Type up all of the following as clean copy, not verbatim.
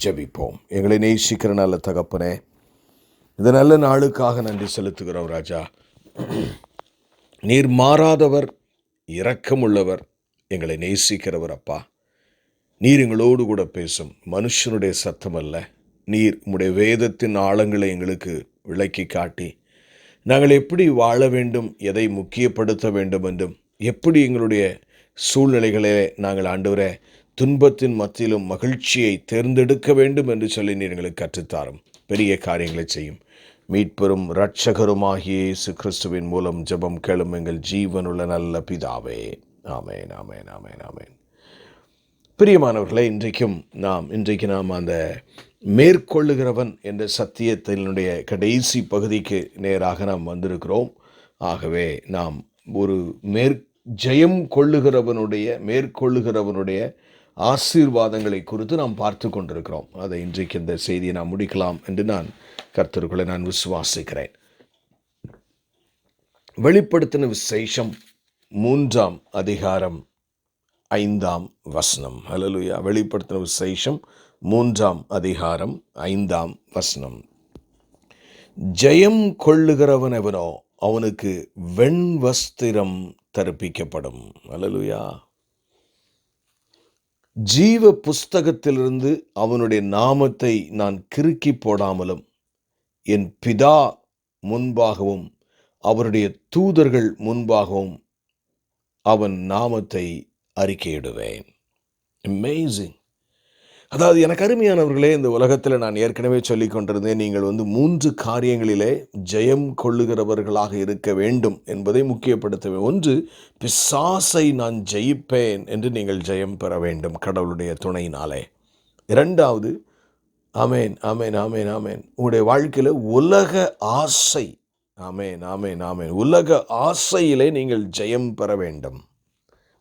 ஜெபிப்போம். எங்களை நேசிக்கிற நல்ல தகப்பனே, இந்த நல்ல நாளுக்காக நன்றி செலுத்துகிறோம் ராஜா. நீர் மாறாதவர், இரக்கமுள்ளவர், எங்களை நேசிக்கிறவர் அப்பா. நீர் எங்களோடு கூட பேசும் மனுஷனுடைய சத்தம் அல்ல. நீர் உம்முடைய வேதத்தின் ஆழங்களை எங்களுக்கு விளக்கி காட்டி நாங்கள் எப்படி வாழ வேண்டும், எதை முக்கியப்படுத்த வேண்டும் என்றும், எப்படி எங்களுடைய சூழ்நிலைகளே நாங்கள் ஆண்டவரே துன்பத்தின் மத்தியிலும் மகிழ்ச்சியை தேர்ந்தெடுக்க வேண்டும் என்று சொல்லி நீர் எங்களுக்கு கற்றுத்தாரும். பெரிய காரியங்களை செய்யும் மீட்பெரும் இரட்சகருமாகிய இயேசு கிறிஸ்துவின் மூலம் ஜெபம் கேளும் எங்கள் ஜீவனுள்ள நல்ல பிதாவே. ஆமேன், ஆமேன், ஆமேன், ஆமேன். பிரியமானவர்களே, இன்றைக்கு நாம் அந்த மேற்கொள்ளுகிறவன் என்ற சத்தியத்தினுடைய கடைசி பகுதிக்கு நேராக நாம் வந்திருக்கிறோம். ஆகவே நாம் ஒரு ஜெயம் கொள்ளுகிறவனுடைய மேற்கொள்ளுகிறவனுடைய ஆசீர்வாதங்களை குறித்து நாம் பார்த்து கொண்டிருக்கிறோம். அதை இன்றைக்கு இந்த செய்தியை நாம் முடிக்கலாம் என்று நான் கர்த்தருக்குள்ளே நான் விசுவாசிக்கிறேன். வெளிப்படுத்தின விசேஷம் 3ஆம் அதிகாரம் 5ஆம் வசனம். ஹல்லேலூயா. வெளிப்படுத்தின விசேஷம் 3ஆம் அதிகாரம் 5ஆம் வசனம். ஜெயம் கொள்ளுகிறவன் எவனோ அவனுக்கு வெண்வஸ்திரம் தரிப்பிக்கப்படும். ஹல்லேலூயா. ஜீவ புஸ்தகத்திலிருந்து அவனுடைய நாமத்தை நான் கிறுக்கி போடாமலும் என் பிதா முன்பாகவும் அவருடைய தூதர்கள் முன்பாகவும் அவன் நாமத்தை அறிக்கையிடுவேன். அமேசிங். அதாவது எனக்கு அருமையானவர்களே, இந்த உலகத்தில் நான் ஏற்கனவே சொல்லி கொண்டிருந்தேன், நீங்கள் 3 காரியங்களிலே ஜெயம் கொள்ளுகிறவர்களாக இருக்க வேண்டும் என்பதை முக்கியப்படுத்த வேண்டும். 1, பிசாசை நான் ஜெயிப்பேன் என்று நீங்கள் ஜெயம் பெற வேண்டும் கடவுளுடைய துணையினாலே. 2வது, ஆமேன், ஆமேன், ஆமேன், ஆமேன், உங்களுடைய வாழ்க்கையில் உலக ஆசை, ஆமேன், ஆமேன், ஆமேன், உலக ஆசையிலே நீங்கள் ஜெயம் பெற வேண்டும்.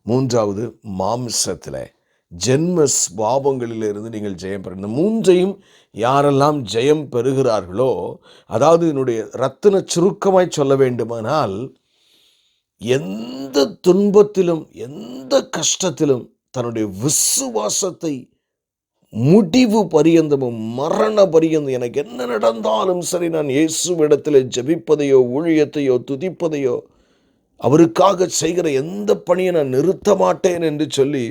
3வது, மாம்சத்திலே ஜென்ம ஸ்வாபங்களிலிருந்து நீங்கள் ஜெயம் பெற. இந்த 3ஐயும் யாரெல்லாம் ஜெயம் பெறுகிறார்களோ, அதாவது என்னுடைய ரத்தின சுருக்கமாய் சொல்ல வேண்டுமானால், எந்த துன்பத்திலும் எந்த கஷ்டத்திலும் தன்னுடைய விசுவாசத்தை முடிவு பரியந்தமும் மரண பரியந்தம் எனக்கு என்ன நடந்தாலும் சரி, நான் இயேசுவிடத்தில் ஜெபிப்பதையோ ஊழியத்தையோ துதிப்பதையோ அவருக்காக செய்கிற எந்த பணியை நான் நிறுத்த மாட்டேன் என்று சொல்லி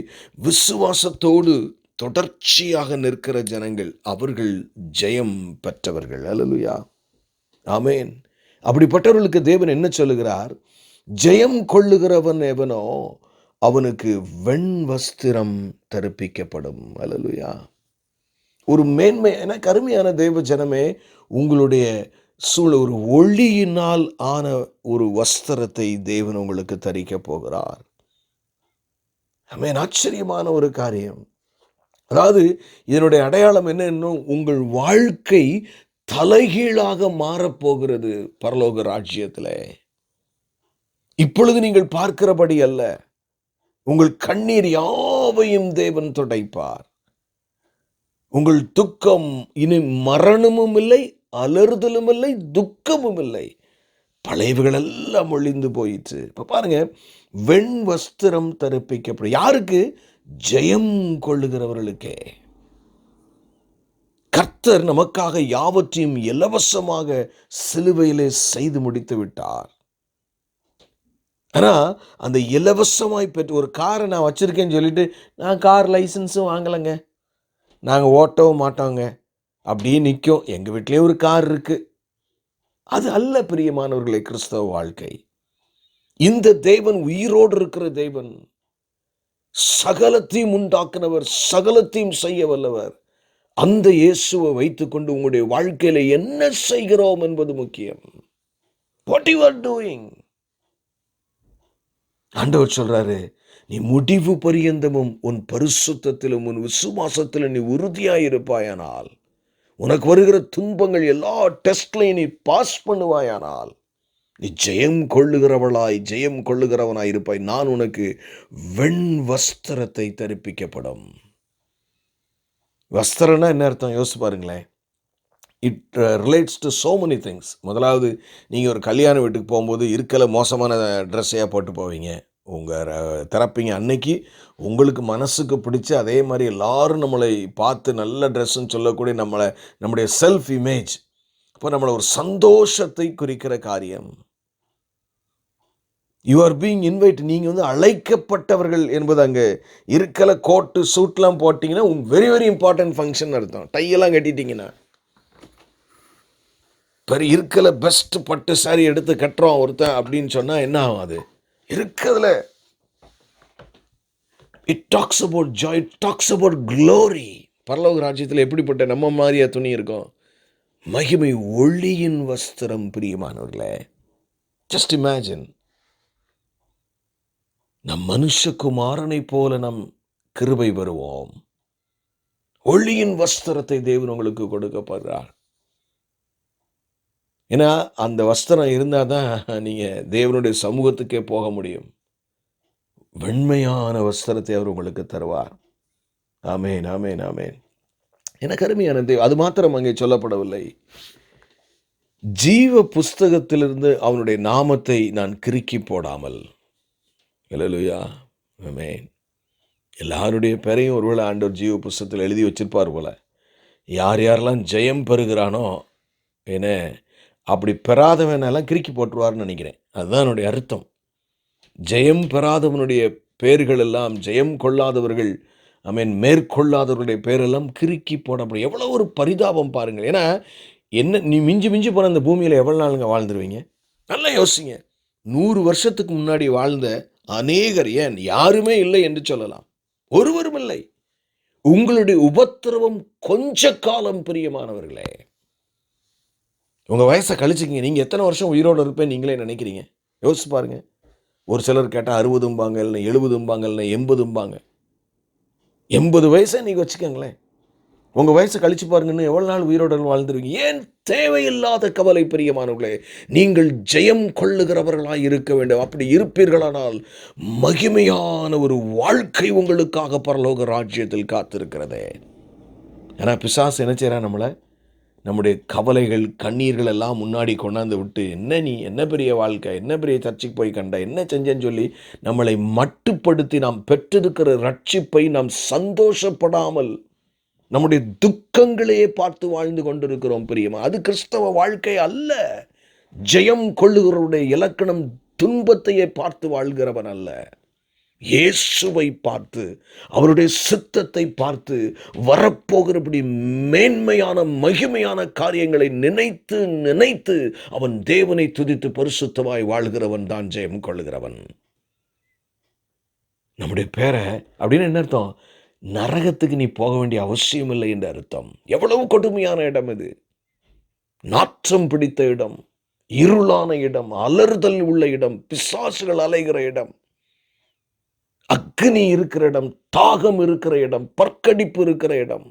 விசுவாசத்தோடு தொடர்ச்சியாக நிற்கிற ஜனங்கள், அவர்கள் ஜெயம் பெற்றவர்கள். அல்லேலூயா, ஆமேன். அப்படிப்பட்டவர்களுக்கு தேவன் என்ன சொல்லுகிறார்? ஜெயம் கொள்ளுகிறவன் எவனோ அவனுக்கு வெண்வஸ்திரம் தரிப்பிக்கப்படும். அல்லேலூயா. ஒரு மேன்மை. எனக்கு அருமையான தேவ ஜனமே, உங்களுடைய ஒரு ஒளியினால் ஆன ஒரு வஸ்திரத்தை தேவன் உங்களுக்கு தரிக்க போகிறார். ஆமென். ஆச்சரியமான ஒரு காரியம். அதாவது இதனுடைய அடையாளம் என்ன? உங்கள் வாழ்க்கை தலைகீழாக மாறப்போகிறது பரலோக ராஜ்யத்தில். இப்பொழுது நீங்கள் பார்க்கிறபடி அல்ல. உங்கள் கண்ணீர் யாவையும் தேவன் துடைப்பார். உங்கள் துக்கம் இனி மரணமும் இல்லை, அலறுதலும் இல்லை, துக்கமும் இல்லை. பழையவைகள் எல்லாம் ஒழிந்து போயிற்று. இப்போ பாருங்க, வெண் வஸ்திரம் தரிப்பிக்கப்படும். யாருக்கு? ஜெயம் கொள்ளுகிறவர்களுக்கே. கர்த்தர் நமக்காக யாவற்றையும் இலவசமாக சிலுவையிலே செய்து முடித்து விட்டார். ஆனால் அந்த இலவசமாய் பெற்று ஒரு காரை நான் வச்சிருக்கேன்னு சொல்லிட்டு, நான் கார் லைசன்ஸும் வாங்கலைங்க, நாங்கள் ஓட்டவும் மாட்டோங்க, அப்படியே நிற்கும். எங்கள் வீட்டிலே ஒரு கார் இருக்கு. அது அல்ல பிரியமானவர்களே கிறிஸ்தவ வாழ்க்கை. இந்த தேவன் உயிரோடு இருக்கிற தேவன், சகலத்தையும் உண்டாக்குனவர், சகலத்தையும் செய்ய வல்லவர். அந்த இயேசுவை வைத்துக்கொண்டு உங்களுடைய வாழ்க்கையில என்ன செய்கிறோம் என்பது முக்கியம். What you are doing? ஆண்டவர் சொல்றாரு, நீ முடிவு பரியந்தமும் உன் பரிசுத்தத்திலும் உன் விசுவாசத்திலும் நீ உறுதியாயிருப்பாயானால், உனக்கு வருகிற துன்பங்கள் எல்லா டெஸ்ட்லையும் நீ பாஸ் பண்ணுவாயானால், நீ ஜெயம் கொள்ளுகிறவனாய் இருப்பாய். நான் உனக்கு வெண் வஸ்திரத்தை தரிப்பிக்கப்படும். வஸ்திரம்னா என்ன அர்த்தம்? யோசிச்சு பாருங்களேன். It relates to so many things. முதலாவது, நீங்கள் ஒரு கல்யாண வீட்டுக்கு போகும்போது இருக்கல மோசமான ட்ரெஸ்ஸையாக போட்டு போவீங்க. திறப்பீங்க. அன்னைக்கு உங்களுக்கு மனசுக்கு பிடிச்ச அதே மாதிரி எல்லாரும் நம்மளை பார்த்து நல்ல ட்ரெஸ்ஸுன்னு சொல்லக்கூடிய நம்முடைய செல்ஃப் இமேஜ், இப்போ நம்மளை ஒரு சந்தோஷத்தை குறிக்கிற காரியம். You are being invite. நீங்கள் அழைக்கப்பட்டவர்கள் என்பது அங்கே இருக்கல. கோட்டு சூட்லாம் போட்டிங்கன்னா வெரி வெரி இம்பார்ட்டன்ட் ஃபங்க்ஷன் அர்த்தம். டையெல்லாம் கட்டிட்டீங்கன்னா பெரிய இருக்கல பெஸ்ட் பட்டு சாரி எடுத்து கட்டுறோம் ஒருத்தன் அப்படின்னு சொன்னால் என்ன ஆகும்? அது இருக்கிறதுல it talks about Joy, it talks about glory. பரலோக ராஜ்யத்தில் எப்படிப்பட்ட நம்ம மாதிரியா துணி இருக்கும்? மகிமை ஒளியின் வஸ்திரம். பிரியமானவர்களே, ஜஸ்ட் இமேஜின், நம் மனுஷகுமாரனை போல நம் கிருபை பெறுவோம். ஒளியின் வஸ்திரத்தை தேவன் உங்களுக்கு கொடுக்கப்படுறார். ஏன்னா அந்த வஸ்திரம் இருந்தால் தான் நீங்கள் தேவனுடைய சமூகத்துக்கே போக முடியும். வெண்மையான வஸ்திரத்தை அவர் உங்களுக்கு தருவார். ஆமேன், ஆமேன், ஆமேன். எனக்கு அருமையான தேவன். அது மாத்திரம் அங்கே சொல்லப்படவில்லை. ஜீவ புஸ்தகத்திலிருந்து அவனுடைய நாமத்தை நான் கிறுக்கி போடாமல். அல்லேலூயா, ஆமென். எல்லாருடைய பேரையும் ஒருவேளை ஆண்டவர் ஜீவ புஸ்தகத்தில் எழுதி வச்சிருப்பார் போல. யார் யாரெல்லாம் ஜெயம் பெறுகிறானோ, ஏன்னா அப்படி பெறாதவனெல்லாம் கிறுக்கி போட்டுருவார்னு நினைக்கிறேன். அதுதான் என்னுடைய அர்த்தம். ஜெயம் பெறாதவனுடைய பேர்கள் எல்லாம், ஜெயம் கொள்ளாதவர்கள், மேற்கொள்ளாதவர்களுடைய பேரெல்லாம் கிறுக்கி போடப்படும். எவ்வளோ ஒரு பரிதாபம் பாருங்கள். ஏன்னா நீ மிஞ்சி மிஞ்சி போன அந்த பூமியில் எவ்வளோ நாளுங்க வாழ்ந்துருவீங்க? நல்லா யோசிங்க. 100 வருஷத்துக்கு முன்னாடி வாழ்ந்த அநேகர், ஏன் யாருமே இல்லை என்று சொல்லலாம், ஒருவரும் இல்லை. உங்களுடைய உபத்திரவம் கொஞ்ச காலம். பிரியமானவர்களே, உங்கள் வயசை கழிச்சுக்கிங்க. நீங்கள் எத்தனை வருஷம் உயிரோடு இருப்பேன் நீங்களே நினைக்கிறீங்க? யோசிச்சு பாருங்க. ஒரு சிலர் கேட்டால் 60ம்பாங்க, இல்லை 70ம்பாங்க, இல்லை 80ம்பாங்க. 80 வயசை நீங்கள் வச்சுக்கோங்களேன். உங்கள் வயசை கழிச்சு பாருங்கன்னு எவ்வளோ நாள் உயிரோடு வாழ்ந்துருவீங்க? ஏன் தேவையில்லாத கவலை? பிரியமானவர்களே, நீங்கள் ஜெயம் கொள்ளுகிறவர்களாக இருக்க வேண்டும். அப்படி இருப்பீர்களானால் மகிமையான ஒரு வாழ்க்கை உங்களுக்காக பரலோக ராஜ்யத்தில் காத்திருக்கிறதே. ஏன்னா பிசாசு என்ன செய்கிறான்? நம்முடைய கவலைகள், கண்ணீர்கள் எல்லாம் முன்னாடி கொண்டாந்து விட்டு, நீ என்ன பெரிய வாழ்க்கை, என்ன பெரிய சர்ச்சைக்கு போய் கண்ட, என்ன செஞ்சேன்னு சொல்லி நம்மளை மட்டுப்படுத்தி நாம் பெற்றிருக்கிற ரட்சிப்பை நாம் சந்தோஷப்படாமல் நம்முடைய துக்கங்களையே பார்த்து வாழ்ந்து கொண்டிருக்கிறோம். பிரியமா, அது கிறிஸ்தவ வாழ்க்கை அல்ல. ஜெயம் கொள்ளுகிறவருடைய இலக்கணம் துன்பத்தையே பார்த்து வாழ்கிறவன் அல்ல. இயேசுவை பார்த்து, அவருடைய சித்தத்தை பார்த்து, வரப்போகிறபடி மேன்மையான மகிமையான காரியங்களை நினைத்து நினைத்து அவன் தேவனை துதித்து பரிசுத்தமாய் வாழ்கிறவன் தான் ஜெயம் கொள்ளுகிறவன். நம்முடைய பேரை அப்படின்னு என்ன அர்த்தம்? நரகத்துக்கு நீ போக வேண்டிய அவசியம் இல்லை என்று அர்த்தம். எவ்வளவு கொடுமையான இடம் இது! நாற்றம் பிடித்த இடம், இருளான இடம், அலறுதல் உள்ள இடம், பிசாசுகள் அலைகிற இடம், அக்னி இருக்கிற இடம், தாகம் இருக்கிற இடம், பற்கடிப்பு இருக்கிற இடம்,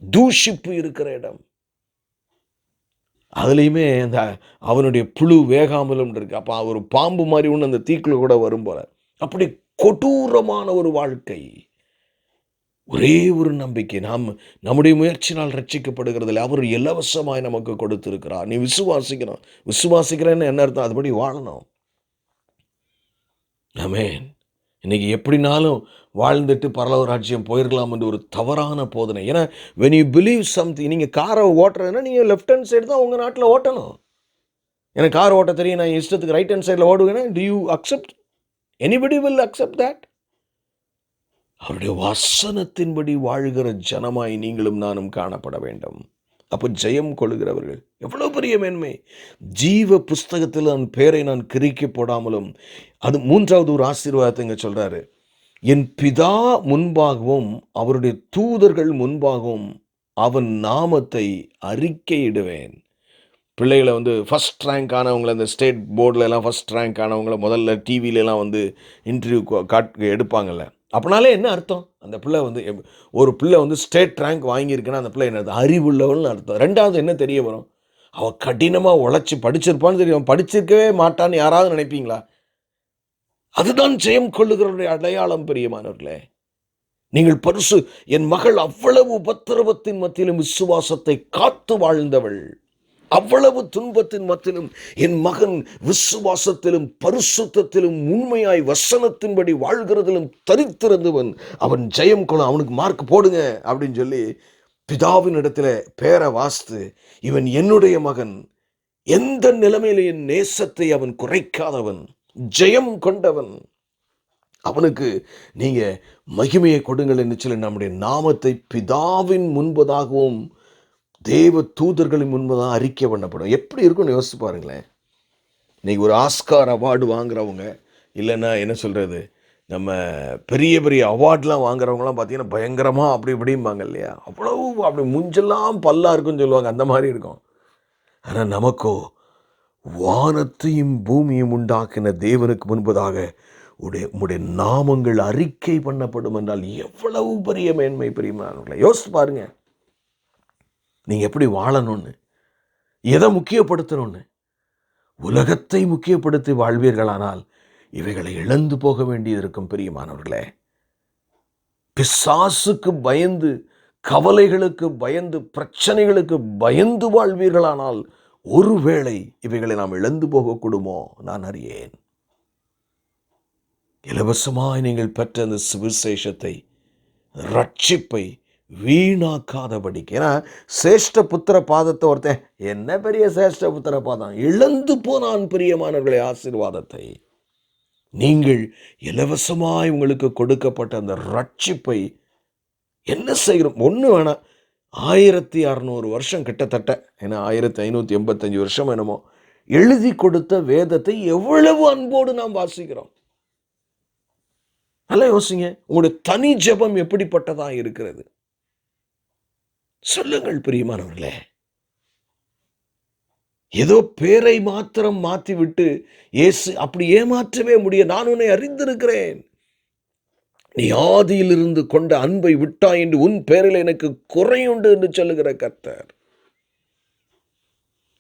தூஷிப்பு இருக்கிற இடம். அதுலேயுமே அந்த அவனுடைய புழு வேகாமலும் இருக்கு. அப்போ ஒரு பாம்பு மாதிரி ஒன்று அந்த தீக்குள்ள கூட வரும் போல. அப்படி கொடூரமான ஒரு வாழ்க்கை. ஒரே ஒரு நம்பிக்கை, நாம் நம்முடைய முயற்சினால் ரட்சிக்கப்படுகிறதில்லை. அவர் இலவசமாய் நமக்கு கொடுத்திருக்கிறார். நீ விசுவாசிக்கணும். விசுவாசிக்கிறேன்னு என்ன அர்த்தம்? அதுபடி வாழணும். ஆமென். இன்னைக்கு எப்படினாலும் வாழ்ந்துட்டு பரலோக ராஜ்யம் போயிடலாம் என்று ஒரு தவறான போதனை. ஏன்னா when you believe something, நீங்கள் காரை ஓட்டுறதுன்னா நீங்கள் லெஃப்ட் ஹேண்ட் சைடு தான் உங்கள் நாட்டில் ஓட்டணும். எனக்கு கார் ஓட்ட தெரியும், நான் இஷ்டத்துக்கு ரைட் ஹேண்ட் சைடில் ஓடுவேன்னா, do you accept? Anybody will accept that? அவருடைய வசனத்தின்படி வாழ்கிற ஜனமாய் நீங்களும் நானும் காணப்பட வேண்டும். அப்போ ஜெயம் கொள்ளுகிறவர்கள் எவ்வளோ பெரிய மேன்மை! ஜீவ புஸ்தகத்தில் நான் பேரை நான் கிறுக்கி போடாமலும். அது 3வது ஒரு ஆசீர்வாதத்தை இங்கே சொல்கிறாரு. என் பிதா முன்பாகவும் அவருடைய தூதர்கள் முன்பாகவும் அவன் நாமத்தை அறிக்கையிடுவேன். பிள்ளைகளை ஃபஸ்ட் ரேங்க் ஆனவங்களை, அந்த ஸ்டேட் போர்டில் எல்லாம் ஃபஸ்ட் ரேங்க் ஆனவங்கள முதல்ல டிவிலெலாம் இன்டர்வியூ எடுப்பாங்கள்ல. அப்படினாலே என்ன அர்த்தம்? அந்த பிள்ளை ஒரு பிள்ளை ஸ்டேட் ரேங்க் வாங்கியிருக்குன்னா அந்த பிள்ளை என்ன அறிவுள்ளவள்னு அர்த்தம். 2வது என்ன தெரிய வரும்? அவள் கடினமாக உழைச்சி படிச்சிருப்பான்னு தெரியும். படிச்சிருக்கவே மாட்டான்னு யாராவது நினைப்பீங்களா? அதுதான் ஜெயம் கொள்ளுகிறவருடைய அடையாளம். பிரியமானவர்களே, நீங்கள் என் மகள் அவ்வளவு உபத்திரவத்தின் மத்தியிலும் விசுவாசத்தை காத்து வாழ்ந்தவள். அவ்வளவு துன்பத்தின் மத்தியிலும் என் மகன் விசுவாசத்திலும் பரிசுத்தத்திலும் உண்மையாய் வசனத்தின்படி வாழ்கிறதிலும் தரித்திருந்தவன், அவன் ஜெயம் கொள்ள, அவனுக்கு மார்க் போடுங்க அப்படின்னு சொல்லி பிதாவின் இடத்துல பேரை வாஸ்து, இவன் என்னுடைய மகன், எந்த நிலைமையில என் நேசத்தை அவன் குறைக்காதவன், ஜெயம் கொண்டவன், அவனுக்கு நீங்க மகிமையை கொடுங்கள் என்று சொல்லி நம்முடைய நாமத்தை பிதாவின் முன்பதாகவும் தேவ தூதர்களின் முன்பதாக அறிக்கை பண்ணப்படும். எப்படி இருக்கும்னு யோசிச்சு பாருங்களேன். இன்னைக்கு ஒரு ஆஸ்கார் அவார்டு வாங்குறவங்க, இல்லைன்னா என்ன சொல்றது, நம்ம பெரிய பெரிய அவார்ட்லாம் வாங்குறவங்களாம் பார்த்தீங்கன்னா பயங்கரமாக அப்படி இப்படிம்பாங்க இல்லையா, அவ்வளவு அப்படி முஞ்செல்லாம் பல்லா இருக்குன்னு சொல்லுவாங்க, அந்த மாதிரி இருக்கும். ஆனால் நமக்கோ வானத்தையும் பூமியும் உண்டாக்கின தேவனுக்கு முன்பதாக உடைய நாமங்கள் அறிக்கை பண்ணப்படும் என்றால் எவ்வளவு பெரிய மேன்மை, பிரியமானவர்களே. யோசிச்சு பாருங்க, நீங்க எப்படி வாழணும்னு, எதை முக்கியப்படுத்தணும்னு. உலகத்தை முக்கியப்படுத்தி வாழ்வீர்களானால் இவைகளை இழந்து போக வேண்டியது இருக்கும். பிரியமானவர்களே, பிசாசுக்கு பயந்து, கவலைகளுக்கு பயந்து, பிரச்சனைகளுக்கு பயந்து வாழ்வீர்களானால் ஒருவேளை இவைகளை நாம் இழந்து போகக்கூடுமோ நான் அறியேன். இலவசமாய் நீங்கள் பெற்ற அந்த சுவிசேஷத்தை, ரட்சிப்பை வீணாக்காதபடிக்கு. ஏன்னா சேஷ்ட புத்திர பாதத்தை ஒருத்தன், என்ன பெரிய சேஷ்ட புத்திர பாதம், இழந்து போனான் பிரியமானவர்களே ஆசீர்வாதத்தை. நீங்கள் இலவசமாய் உங்களுக்கு கொடுக்கப்பட்ட அந்த ரட்சிப்பை என்ன செய்கிறோம்? ஒன்று வேணாம், 1600 வருஷம் கிட்டத்தட்ட, ஏன்னா 1585 வருஷம் என்னமோ எழுதி கொடுத்த வேதத்தை எவ்வளவு அன்போடு நாம் வாசிக்கிறோம். நல்லா யோசிங்க, உங்களுடைய தனி ஜெபம் எப்படிப்பட்டதா இருக்கிறது சொல்லுங்கள் பிரியமானவர்களே. ஏதோ பேரை மாத்திரம் மாற்றி விட்டு இயேசு அப்படி ஏமாற்றவே முடியாது. நான் உன்னை அறிந்திருக்கிறேன், நீ ஆதியிலிருந்து கொண்ட அன்பை விட்டாய் என்று உன் பேரில் எனக்கு குறையுண்டு என்று சொல்லுகிற கர்த்தர்.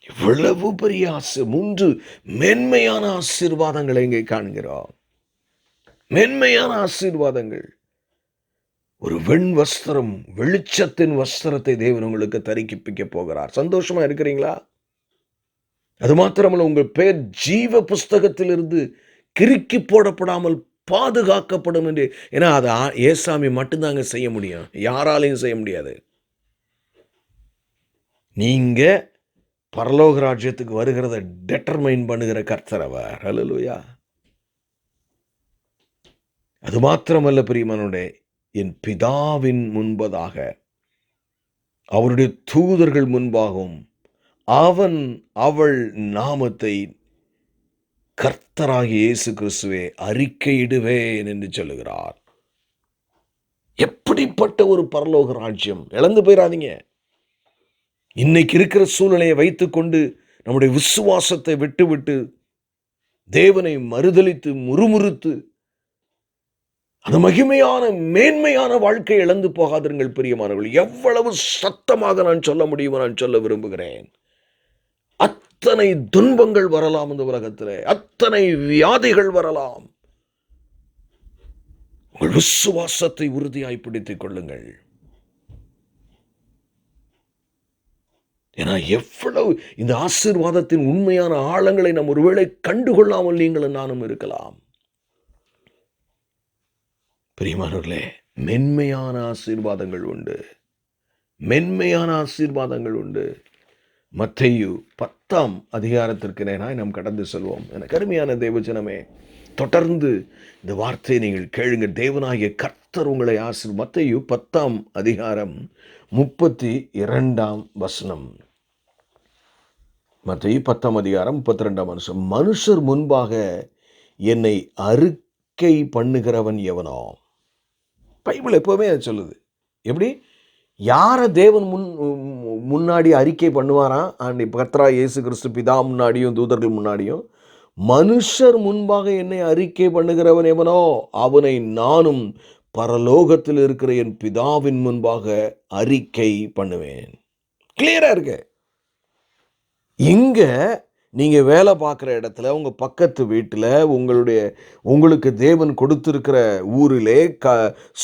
இவ்வளவு பெரிய 3 மென்மையான ஆசீர்வாதங்களை இங்கே காண்கிறோம். மென்மையான ஆசீர்வாதங்கள். ஒரு வெண் வஸ்திரம், வெளிச்சத்தின் வஸ்திரத்தை தேவன் உங்களுக்கு தரிப்பிக்க போகிறார். சந்தோஷமா இருக்கிறீங்களா? அது மாத்திரமல்ல, உங்கள் பெயர் ஜீவ புஸ்தகத்திலிருந்து கிறுக்கி போடப்படாமல் பாதுகாக்கப்படும் என்று. ஏன்னா அதை ஏசாமி மட்டும்தாங்க செய்ய முடியும், யாராலையும் செய்ய முடியாது. நீங்க பரலோக ராஜ்யத்துக்கு வருகிறத டெட்டர்மைன் பண்ணுகிற கர்த்தர் அவர். ஹல்லேலூயா. அது மாத்திரமல்ல பிரியமானவர்களே, என் பிதாவின் முன்பதாக, அவருடைய தூதர்கள் முன்பாகவும் அவன் அவள் நாமத்தை கர்த்தராகிய இயேசு கிறிஸ்துவே அறிக்கையிடுவேன் என்று சொல்லுகிறார். எப்படிப்பட்ட ஒரு பரலோக ராஜ்யம்! இழந்து போயிடாதீங்க. இன்னைக்கு இருக்கிற சூழ்நிலையை வைத்துக்கொண்டு நம்முடைய விசுவாசத்தை விட்டுவிட்டு தேவனை மறுதலித்து முறுமுறுத்து அந்த மகிமையான மேன்மையான வாழ்க்கை இழந்து போகாதீர்கள் பிரியமானவர்கள். எவ்வளவு சத்தமாக நான் சொல்ல முடியுமோ நான் சொல்ல விரும்புகிறேன். அத்தனை துன்பங்கள் வரலாம் இந்த உலகத்தில், அத்தனை வியாதிகள் வரலாம். உங்கள் விசுவாசத்தை உறுதியாய் பிடித்துக் கொள்ளுங்கள். ஏன்னா எவ்வளவு இந்த ஆசீர்வாதத்தின் உண்மையான ஆழங்களை நாம் ஒருவேளை கண்டுகொள்ளாமல் நீங்களும் நானும் இருக்கலாம். பிரியமானவர்களே, மென்மையான ஆசீர்வாதங்கள் உண்டு, மென்மையான ஆசீர்வாதங்கள் உண்டு. மத்தேயு 10ஆம் அதிகாரத்திற்கு நேராய் நாம் கடந்து செல்வோம். எனக்கு அருமையான தேவஜனமே, தொடர்ந்து இந்த வார்த்தையை நீங்கள் கேளுங்க. தேவனாகிய கர்த்தர் உங்களை மத்தேயு 10ஆம் அதிகாரம் 32ஆம் வசனம். மத்தேயு 10ஆம் அதிகாரம் 32ஆம் வசனம். மனுஷர் முன்பாக என்னை அறிக்கை பண்ணுகிறவன் எவனோ. பைபிள் எப்பவுமே அது சொல்லுது. எப்படி? யாரை தேவன் முன்னாடி அறிக்கை பண்ணுவாராம்? கர்த்தராகிய இயேசு கிறிஸ்து பிதா முன்னாடியும் தூதர்கள் முன்னாடியும், மனுஷர் முன்பாக என்னை அறிக்கை பண்ணுகிறவன் எவனோ அவனை நானும் பரலோகத்தில் இருக்கிற என் பிதாவின் முன்பாக அறிக்கை பண்ணுவேன். கிளியரா இருக்கு. இங்க நீங்க வேலை பார்க்குற இடத்துல, உங்க பக்கத்து வீட்டில், உங்களுக்கு தேவன் கொடுத்திருக்கிற ஊரிலே,